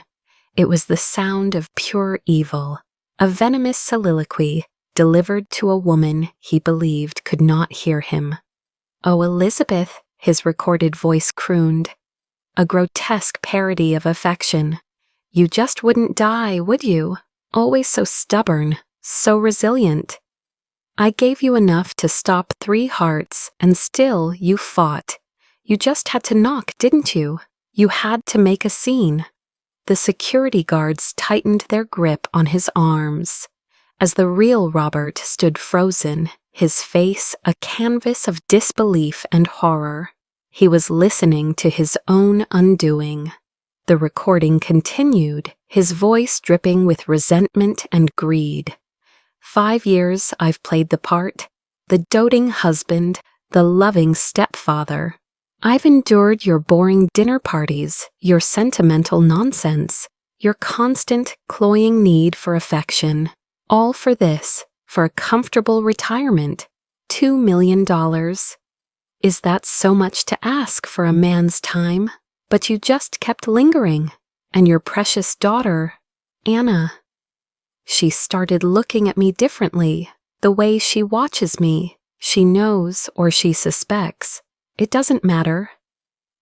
It was the sound of pure evil, a venomous soliloquy delivered to a woman he believed could not hear him. "Oh, Elizabeth," his recorded voice crooned, a grotesque parody of affection. "You just wouldn't die, would you? Always so stubborn, so resilient. I gave you enough to stop 3 hearts, and still you fought. You just had to knock, didn't you? You had to make a scene." The security guards tightened their grip on his arms, as the real Robert stood frozen, his face a canvas of disbelief and horror. He was listening to his own undoing. The recording continued, his voice dripping with resentment and greed. 5 years I've played the part, the doting husband, the loving stepfather. I've endured your boring dinner parties, your sentimental nonsense, Your constant, cloying need for affection. All for this, for a comfortable retirement. $2 million. Is that so much to ask for a man's time? But you just kept lingering. And your precious daughter, Anna. She started looking at me differently, the way she watches me. She knows or she suspects. It doesn't matter.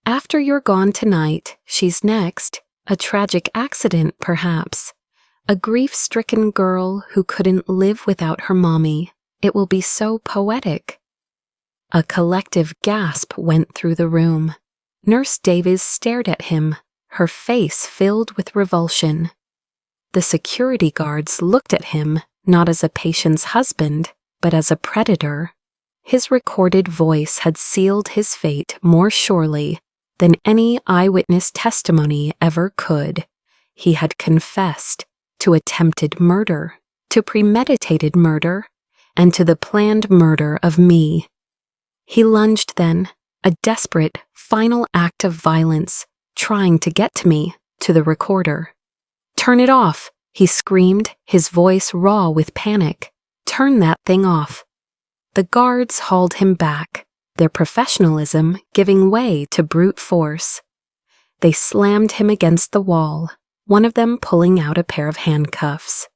After you're gone tonight, she's next. A tragic accident, perhaps. A grief-stricken girl who couldn't live without her mommy. It will be so poetic. A collective gasp went through the room. Nurse Davies stared at him, her face filled with revulsion. The security guards looked at him, not as a patient's husband, but as a predator. His recorded voice had sealed his fate more surely than any eyewitness testimony ever could. He had confessed to attempted murder, to premeditated murder, and to the planned murder of me. He lunged then, a desperate, final act of violence, trying to get to me, to the recorder. "Turn it off," he screamed, his voice raw with panic. "Turn that thing off." The guards hauled him back, their professionalism giving way to brute force. They slammed him against the wall, one of them pulling out a pair of handcuffs.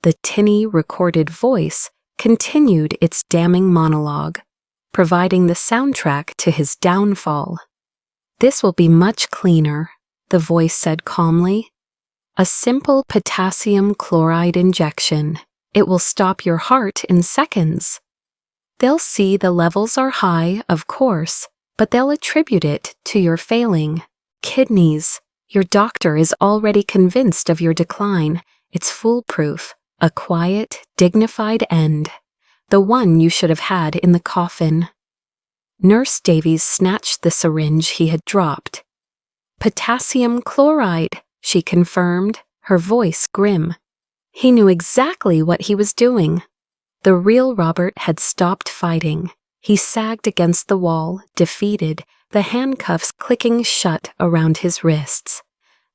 The tinny, recorded voice continued its damning monologue, providing the soundtrack to his downfall. "This will be much cleaner," the voice said calmly. "A simple potassium chloride injection. It will stop your heart in seconds. They'll see the levels are high, of course, but they'll attribute it to your failing kidneys. Your doctor is already convinced of your decline. It's foolproof. A quiet, dignified end. The one you should have had in the coffin." Nurse Davies snatched the syringe he had dropped. "Potassium chloride," she confirmed, her voice grim. He knew exactly what he was doing. The real Robert had stopped fighting. He sagged against the wall, defeated, the handcuffs clicking shut around his wrists.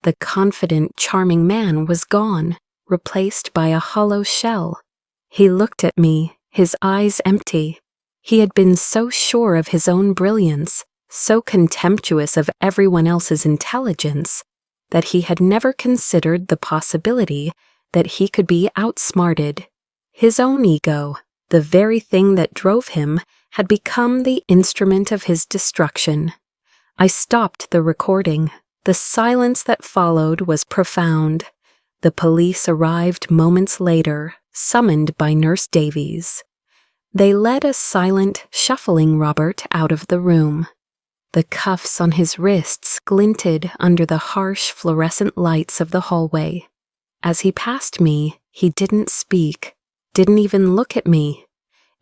The confident, charming man was gone, replaced by a hollow shell. He looked at me, his eyes empty. He had been so sure of his own brilliance, so contemptuous of everyone else's intelligence, that he had never considered the possibility that he could be outsmarted. His own ego, the very thing that drove him, had become the instrument of his destruction. I stopped the recording. The silence that followed was profound. The police arrived moments later, summoned by Nurse Davies. They led a silent, shuffling Robert out of the room. The cuffs on his wrists glinted under the harsh fluorescent lights of the hallway. As he passed me, he didn't speak, didn't even look at me.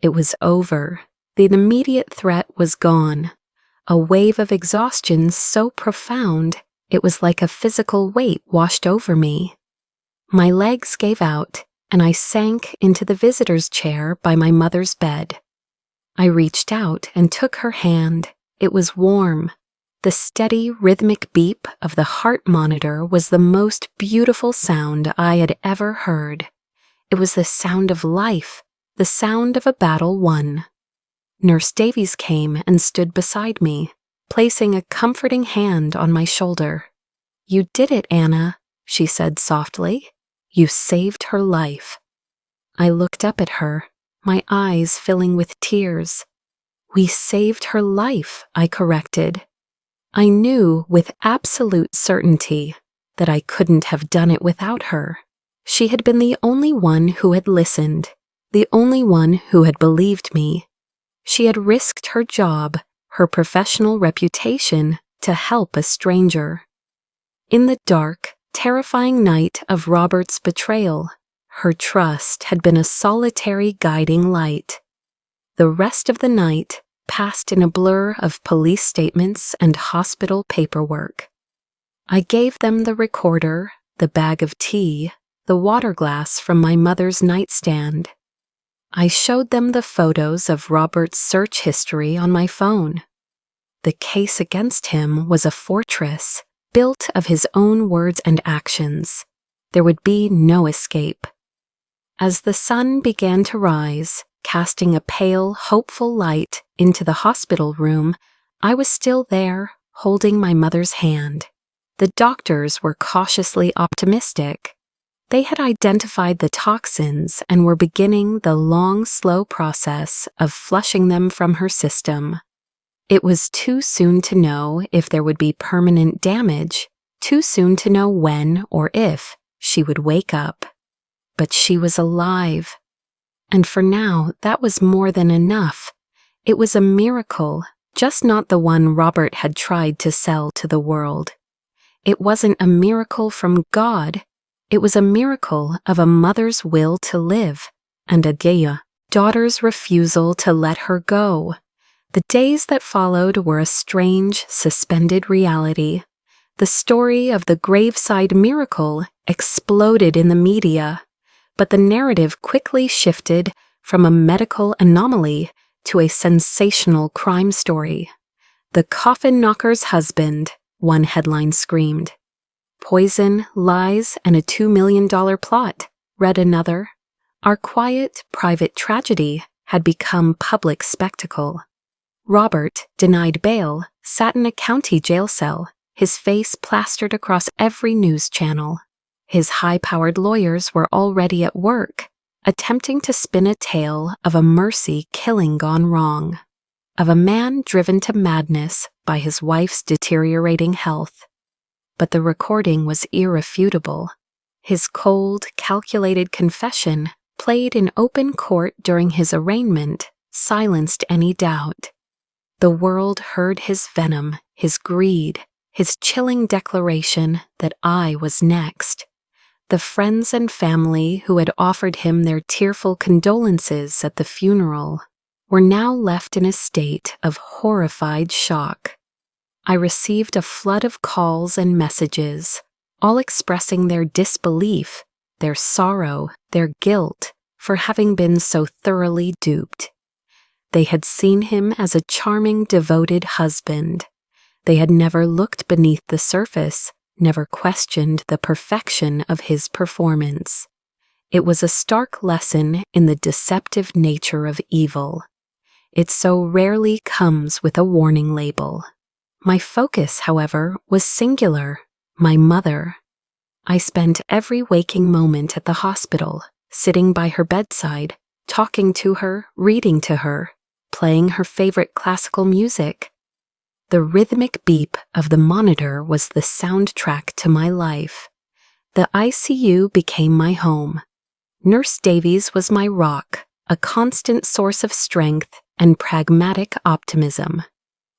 It was over. The immediate threat was gone. A wave of exhaustion so profound, it was like a physical weight washed over me. My legs gave out, and I sank into the visitor's chair by my mother's bed. I reached out and took her hand. It was warm. The steady, rhythmic beep of the heart monitor was the most beautiful sound I had ever heard. It was the sound of life, the sound of a battle won. Nurse Davies came and stood beside me, placing a comforting hand on my shoulder. "You did it, Anna," she said softly. "You saved her life." I looked up at her, my eyes filling with tears. "We saved her life," I corrected. I knew with absolute certainty that I couldn't have done it without her. She had been the only one who had listened, the only one who had believed me. She had risked her job, her professional reputation, to help a stranger. In the dark, terrifying night of Robert's betrayal, her trust had been a solitary guiding light. The rest of the night passed in a blur of police statements and hospital paperwork. I gave them the recorder, the bag of tea, the water glass from my mother's nightstand. I showed them the photos of Robert's search history on my phone. The case against him was a fortress, built of his own words and actions. There would be no escape. As the sun began to rise, casting a pale, hopeful light into the hospital room, I was still there, holding my mother's hand. The doctors were cautiously optimistic. They had identified the toxins and were beginning the long, slow process of flushing them from her system. It was too soon to know if there would be permanent damage, too soon to know when or if she would wake up. But she was alive. And for now, that was more than enough. It was a miracle, just not the one Robert had tried to sell to the world. It wasn't a miracle from God. It was a miracle of a mother's will to live, and a Gaia daughter's refusal to let her go. The days that followed were a strange, suspended reality. The story of the graveside miracle exploded in the media, but the narrative quickly shifted from a medical anomaly to a sensational crime story. "The coffin knocker's husband," one headline screamed. "Poison, lies, and a $2 million plot," read another. Our quiet, private tragedy had become public spectacle. Robert, denied bail, sat in a county jail cell, his face plastered across every news channel. His high-powered lawyers were already at work, attempting to spin a tale of a mercy killing gone wrong, of a man driven to madness by his wife's deteriorating health. But the recording was irrefutable. His cold, calculated confession, played in open court during his arraignment, silenced any doubt. The world heard his venom, his greed, his chilling declaration that I was next. The friends and family who had offered him their tearful condolences at the funeral were now left in a state of horrified shock. I received a flood of calls and messages, all expressing their disbelief, their sorrow, their guilt for having been so thoroughly duped. They had seen him as a charming, devoted husband. They had never looked beneath the surface, never questioned the perfection of his performance. It was a stark lesson in the deceptive nature of evil. It so rarely comes with a warning label. My focus, however, was singular, my mother. I spent every waking moment at the hospital, sitting by her bedside, talking to her, reading to her, playing her favorite classical music. The rhythmic beep of the monitor was the soundtrack to my life. The ICU became my home. Nurse Davies was my rock, a constant source of strength and pragmatic optimism.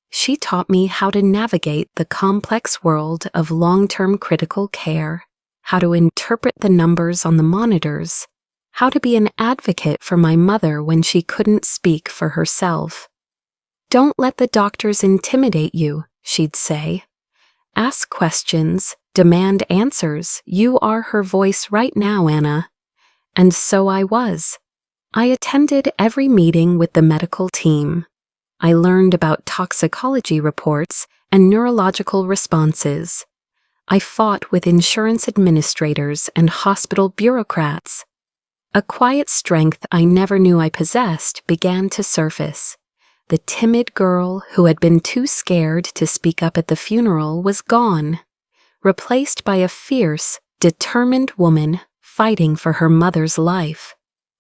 She taught me how to navigate the complex world of long-term critical care, how to interpret the numbers on the monitors, how to be an advocate for my mother when she couldn't speak for herself. "Don't let the doctors intimidate you," she'd say. "Ask questions, demand answers. You are her voice right now, Anna." And so I was. I attended every meeting with the medical team. I learned about toxicology reports and neurological responses. I fought with insurance administrators and hospital bureaucrats. A quiet strength I never knew I possessed began to surface. The timid girl who had been too scared to speak up at the funeral was gone, replaced by a fierce, determined woman fighting for her mother's life.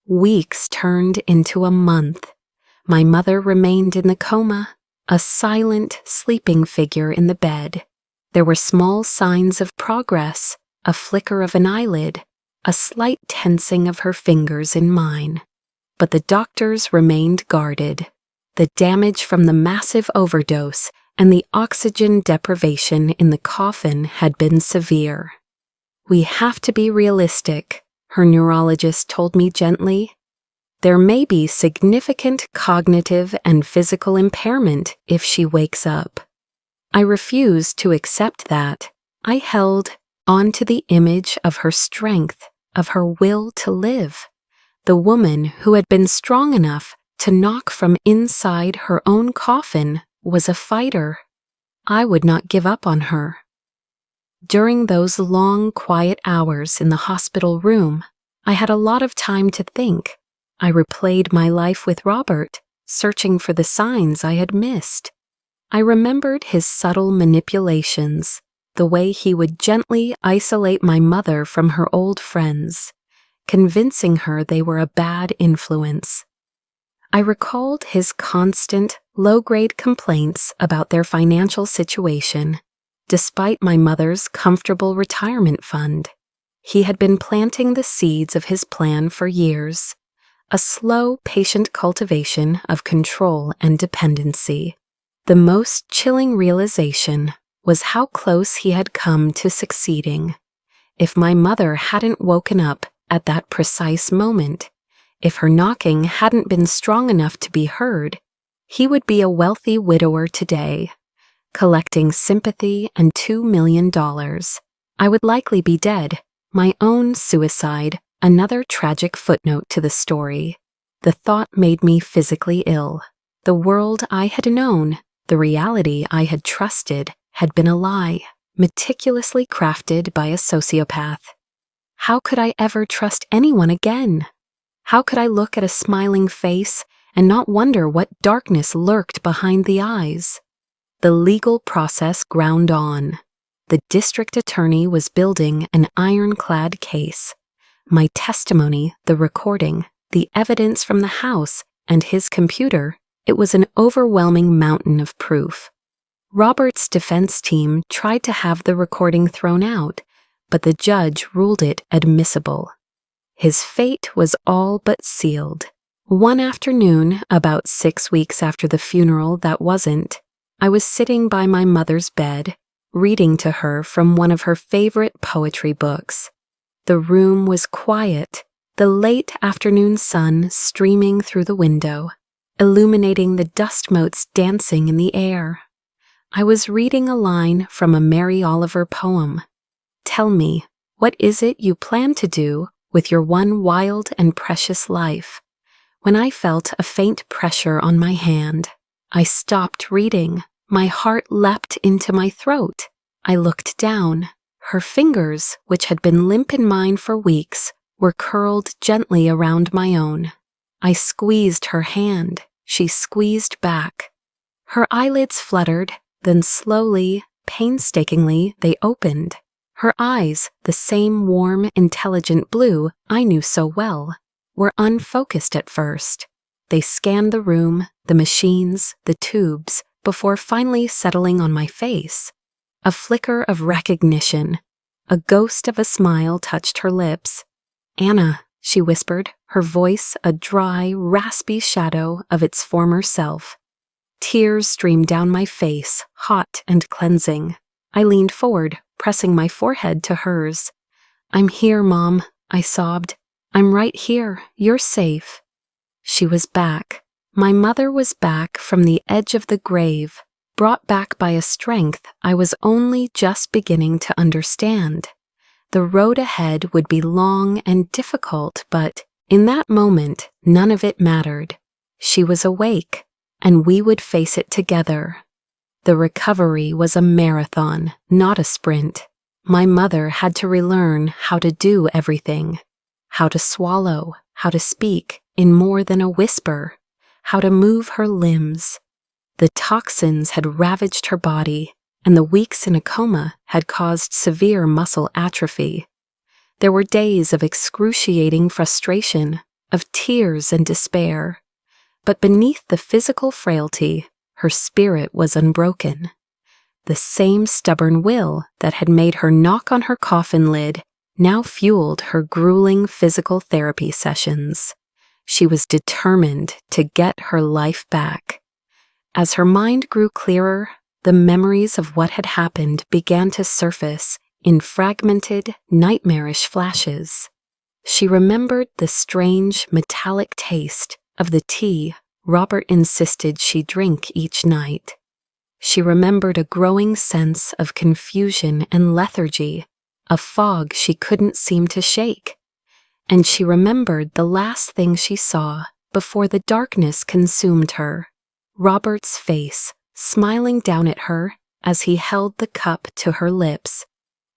Weeks turned into a month. My mother remained in the coma, a silent, sleeping figure in the bed. There were small signs of progress, a flicker of an eyelid, a slight tensing of her fingers in mine. But the doctors remained guarded. The damage from the massive overdose and the oxygen deprivation in the coffin had been severe. "We have to be realistic," her neurologist told me gently. "There may be significant cognitive and physical impairment if she wakes up." I refused to accept that. I held on to the image of her strength, of her will to live, the woman who had been strong enough to knock from inside her own coffin was a fighter. I would not give up on her. During those long, quiet hours in the hospital room, I had a lot of time to think. I replayed my life with Robert, searching for the signs I had missed. I remembered his subtle manipulations, the way he would gently isolate my mother from her old friends, convincing her they were a bad influence. I recalled his constant, low-grade complaints about their financial situation. Despite my mother's comfortable retirement fund, he had been planting the seeds of his plan for years, a slow, patient cultivation of control and dependency. The most chilling realization was how close he had come to succeeding. If my mother hadn't woken up at that precise moment, if her knocking hadn't been strong enough to be heard, he would be a wealthy widower today, collecting sympathy and $2 million. I would likely be dead, my own suicide, another tragic footnote to the story. The thought made me physically ill. The world I had known, the reality I had trusted, had been a lie, meticulously crafted by a sociopath. How could I ever trust anyone again? How could I look at a smiling face and not wonder what darkness lurked behind the eyes? The legal process ground on. The district attorney was building an ironclad case. My testimony, the recording, the evidence from the house, and his computer, it was an overwhelming mountain of proof. Robert's defense team tried to have the recording thrown out, but the judge ruled it admissible. His fate was all but sealed. One afternoon, about 6 weeks after the funeral that wasn't, I was sitting by my mother's bed, reading to her from one of her favorite poetry books. The room was quiet, the late afternoon sun streaming through the window, illuminating the dust motes dancing in the air. I was reading a line from a Mary Oliver poem. Tell me, what is it you plan to do with your one wild and precious life? When I felt a faint pressure on my hand, I stopped reading. My heart leapt into my throat. I looked down. Her fingers, which had been limp in mine for weeks, were curled gently around my own. I squeezed her hand. She squeezed back. Her eyelids fluttered, then slowly, painstakingly, they opened. Her eyes, the same warm, intelligent blue I knew so well, were unfocused at first. They scanned the room, the machines, the tubes, before finally settling on my face. A flicker of recognition, a ghost of a smile touched her lips. "Anna," she whispered, her voice a dry, raspy shadow of its former self. Tears streamed down my face, hot and cleansing. I leaned forward, pressing my forehead to hers. "I'm here, Mom," I sobbed. "I'm right here. You're safe." She was back. My mother was back from the edge of the grave, brought back by a strength I was only just beginning to understand. The road ahead would be long and difficult, but in that moment, none of it mattered. She was awake, and we would face it together. The recovery was a marathon, not a sprint. My mother had to relearn how to do everything, how to swallow, how to speak in more than a whisper, how to move her limbs. The toxins had ravaged her body, and the weeks in a coma had caused severe muscle atrophy. There were days of excruciating frustration, of tears and despair. But beneath the physical frailty, her spirit was unbroken. The same stubborn will that had made her knock on her coffin lid now fueled her grueling physical therapy sessions. She was determined to get her life back. As her mind grew clearer, the memories of what had happened began to surface in fragmented, nightmarish flashes. She remembered the strange, metallic taste of the tea Robert insisted she drink each night. She remembered a growing sense of confusion and lethargy, a fog she couldn't seem to shake. And she remembered the last thing she saw before the darkness consumed her, Robert's face, smiling down at her as he held the cup to her lips.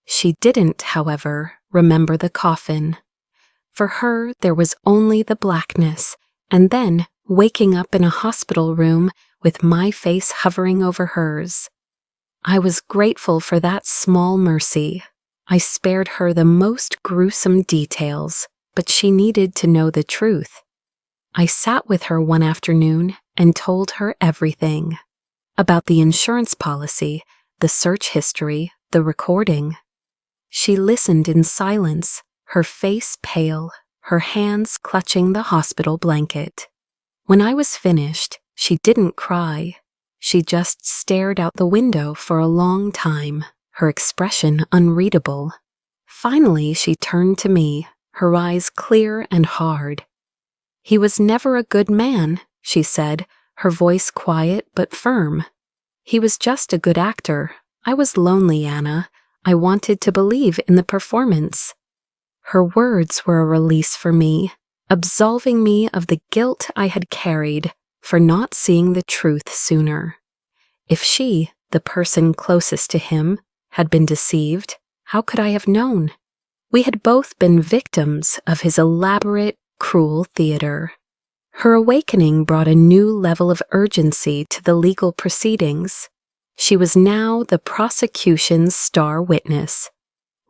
She didn't, however, remember the coffin. For her, there was only the blackness, and then waking up in a hospital room with my face hovering over hers. I was grateful for that small mercy. I spared her the most gruesome details, but she needed to know the truth. I sat with her one afternoon and told her everything. About the insurance policy, the search history, the recording. She listened in silence, her face pale, her hands clutching the hospital blanket. When I was finished, she didn't cry. She just stared out the window for a long time, her expression unreadable. Finally, she turned to me, her eyes clear and hard. "He was never a good man," she said, her voice quiet but firm. "He was just a good actor. I was lonely, Anna. I wanted to believe in the performance." Her words were a release for me, absolving me of the guilt I had carried for not seeing the truth sooner. If she, the person closest to him, had been deceived, how could I have known? We had both been victims of his elaborate, cruel theater. Her awakening brought a new level of urgency to the legal proceedings. She was now the prosecution's star witness.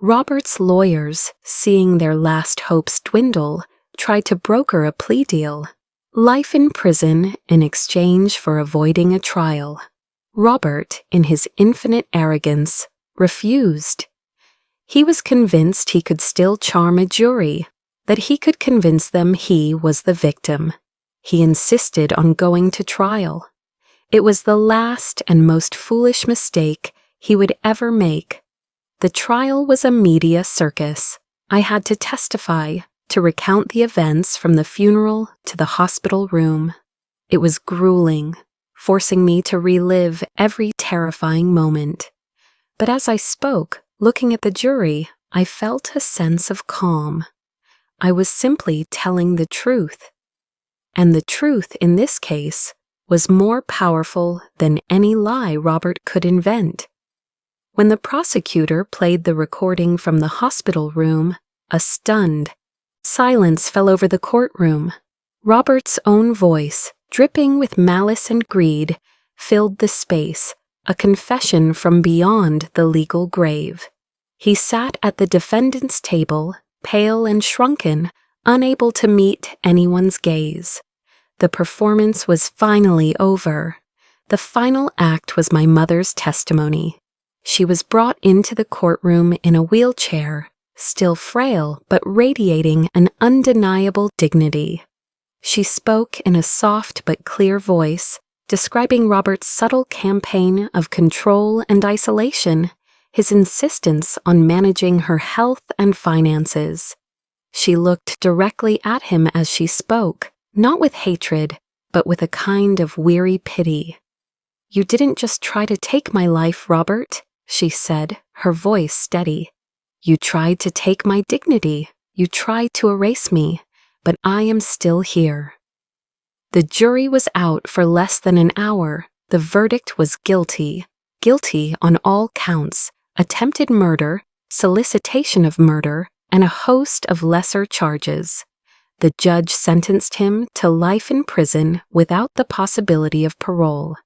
Robert's lawyers, seeing their last hopes dwindle, tried to broker a plea deal. Life in prison in exchange for avoiding a trial. Robert, in his infinite arrogance, refused. He was convinced he could still charm a jury, that he could convince them he was the victim. He insisted on going to trial. It was the last and most foolish mistake he would ever make. The trial was a media circus. I had to testify, to recount the events from the funeral to the hospital room. It was grueling, forcing me to relive every terrifying moment. But as I spoke, looking at the jury, I felt a sense of calm. I was simply telling the truth. And the truth in this case was more powerful than any lie Robert could invent. When the prosecutor played the recording from the hospital room, a stunned silence fell over the courtroom. Robert's own voice, dripping with malice and greed, filled the space, a confession from beyond the legal grave. He sat at the defendant's table, pale and shrunken, unable to meet anyone's gaze. The performance was finally over. The final act was my mother's testimony. She was brought into the courtroom in a wheelchair, still frail but radiating an undeniable dignity. She spoke in a soft but clear voice, describing Robert's subtle campaign of control and isolation, his insistence on managing her health and finances. She looked directly at him as she spoke, not with hatred, but with a kind of weary pity. "You didn't just try to take my life, Robert," she said, her voice steady. "You tried to take my dignity. You tried to erase me, but I am still here." The jury was out for less than an hour. The verdict was guilty. Guilty on all counts: attempted murder, solicitation of murder, and a host of lesser charges. The judge sentenced him to life in prison without the possibility of parole.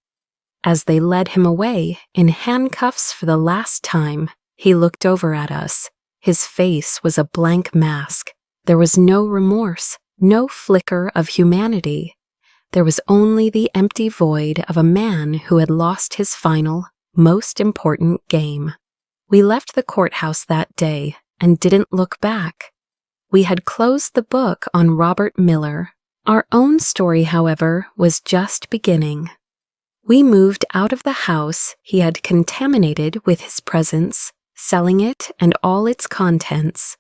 As they led him away, in handcuffs for the last time, he looked over at us. His face was a blank mask. There was no remorse, no flicker of humanity. There was only the empty void of a man who had lost his final, most important game. We left the courthouse that day and didn't look back. We had closed the book on Robert Miller. Our own story, however, was just beginning. We moved out of the house he had contaminated with his presence, selling it and all its contents.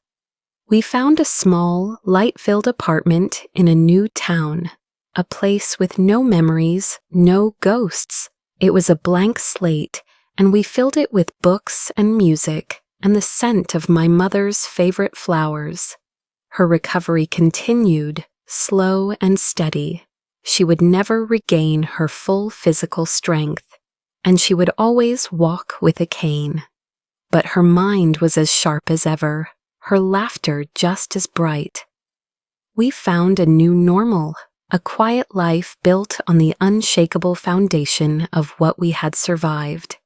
We found a small, light-filled apartment in a new town, a place with no memories, no ghosts. It was a blank slate, and we filled it with books and music and the scent of my mother's favorite flowers. Her recovery continued, slow and steady. She would never regain her full physical strength, and she would always walk with a cane. but her mind was as sharp as ever, her laughter just as bright. We found a new normal, a quiet life built on the unshakable foundation of what we had survived.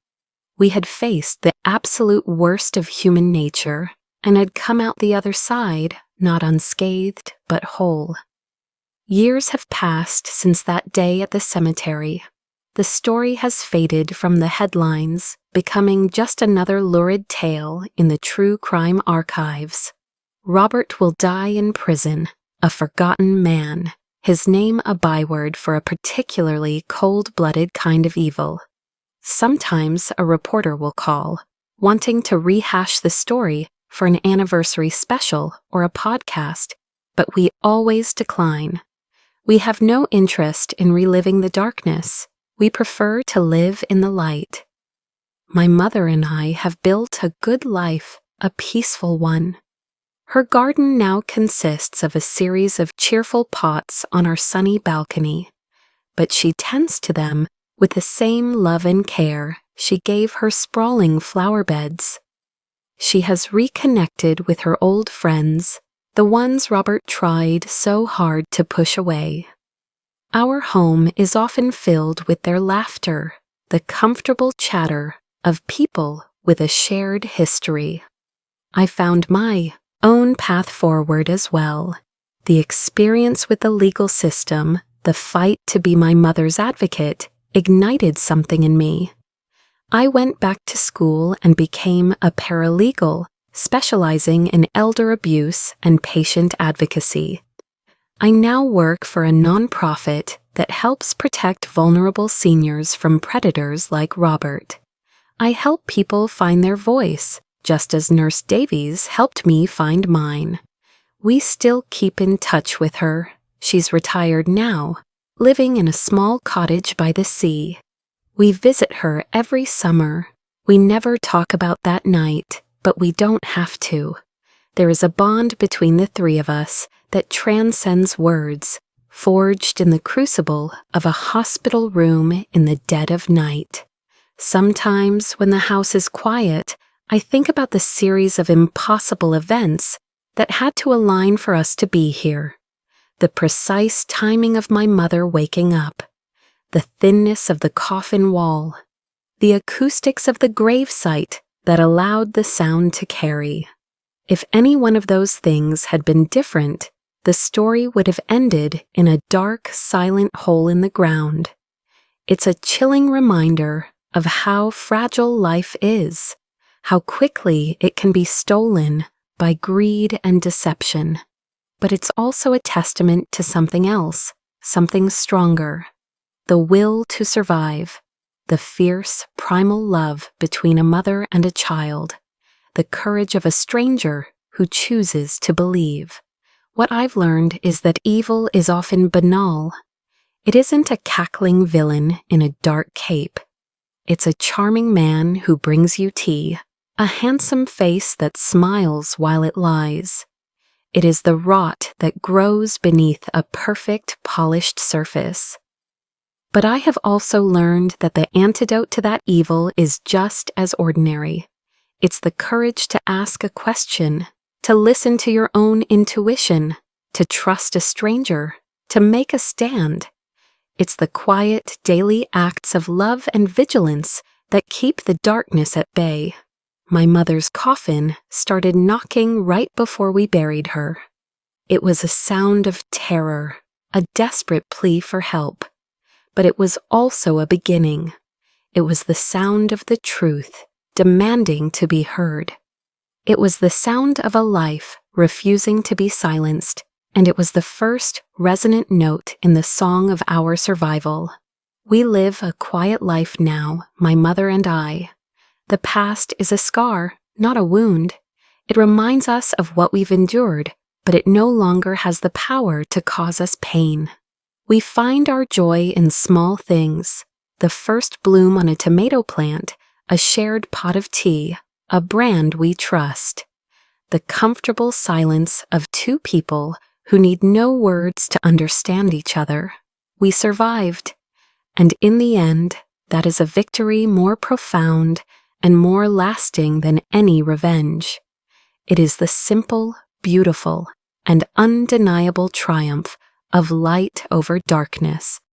We had faced the absolute worst of human nature and had come out the other side, not unscathed, but whole. Years have passed since that day at the cemetery. The story has faded from the headlines, becoming just another lurid tale in the true crime archives. Robert will die in prison, a forgotten man, his name a byword for a particularly cold-blooded kind of evil. Sometimes a reporter will call, wanting to rehash the story for an anniversary special or a podcast, but we always decline. We have no interest in reliving the darkness. We prefer to live in the light. My mother and I have built a good life, a peaceful one. Her garden now consists of a series of cheerful pots on our sunny balcony, but she tends to them with the same love and care she gave her sprawling flower beds. She has reconnected with her old friends, the ones Robert tried so hard to push away. Our home is often filled with their laughter, the comfortable chatter of people with a shared history. I found my own path forward as well. The experience with the legal system, the fight to be my mother's advocate, ignited something in me. I went back to school and became a paralegal, specializing in elder abuse and patient advocacy. I now work for a nonprofit that helps protect vulnerable seniors from predators like Robert. I help people find their voice, just as Nurse Davies helped me find mine. We still keep in touch with her. She's retired now, living in a small cottage by the sea. We visit her every summer. We never talk about that night, but we don't have to. There is a bond between the three of us that transcends words, forged in the crucible of a hospital room in the dead of night. Sometimes, when the house is quiet, I think about the series of impossible events that had to align for us to be here. The precise timing of my mother waking up, the thinness of the coffin wall, the acoustics of the gravesite that allowed the sound to carry. If any one of those things had been different, the story would have ended in a dark, silent hole in the ground. It's a chilling reminder of how fragile life is, how quickly it can be stolen by greed and deception. But it's also a testament to something else, something stronger. The will to survive, the fierce, primal love between a mother and a child, the courage of a stranger who chooses to believe. What I've learned is that evil is often banal. It isn't a cackling villain in a dark cape. It's a charming man who brings you tea, a handsome face that smiles while it lies. It is the rot that grows beneath a perfect, polished surface. But I have also learned that the antidote to that evil is just as ordinary. It's the courage to ask a question, to listen to your own intuition, to trust a stranger, to make a stand. It's the quiet, daily acts of love and vigilance that keep the darkness at bay. My mother's coffin started knocking right before we buried her. It was a sound of terror, a desperate plea for help. But it was also a beginning. It was the sound of the truth, demanding to be heard. It was the sound of a life refusing to be silenced, and it was the first resonant note in the song of our survival. We live a quiet life now, my mother and I. The past is a scar, not a wound. It reminds us of what we've endured, but it no longer has the power to cause us pain. We find our joy in small things, the first bloom on a tomato plant, a shared pot of tea, a brand we trust. The comfortable silence of two people who need no words to understand each other. We survived, and in the end, that is a victory more profound and more lasting than any revenge. It is the simple, beautiful, and undeniable triumph of light over darkness,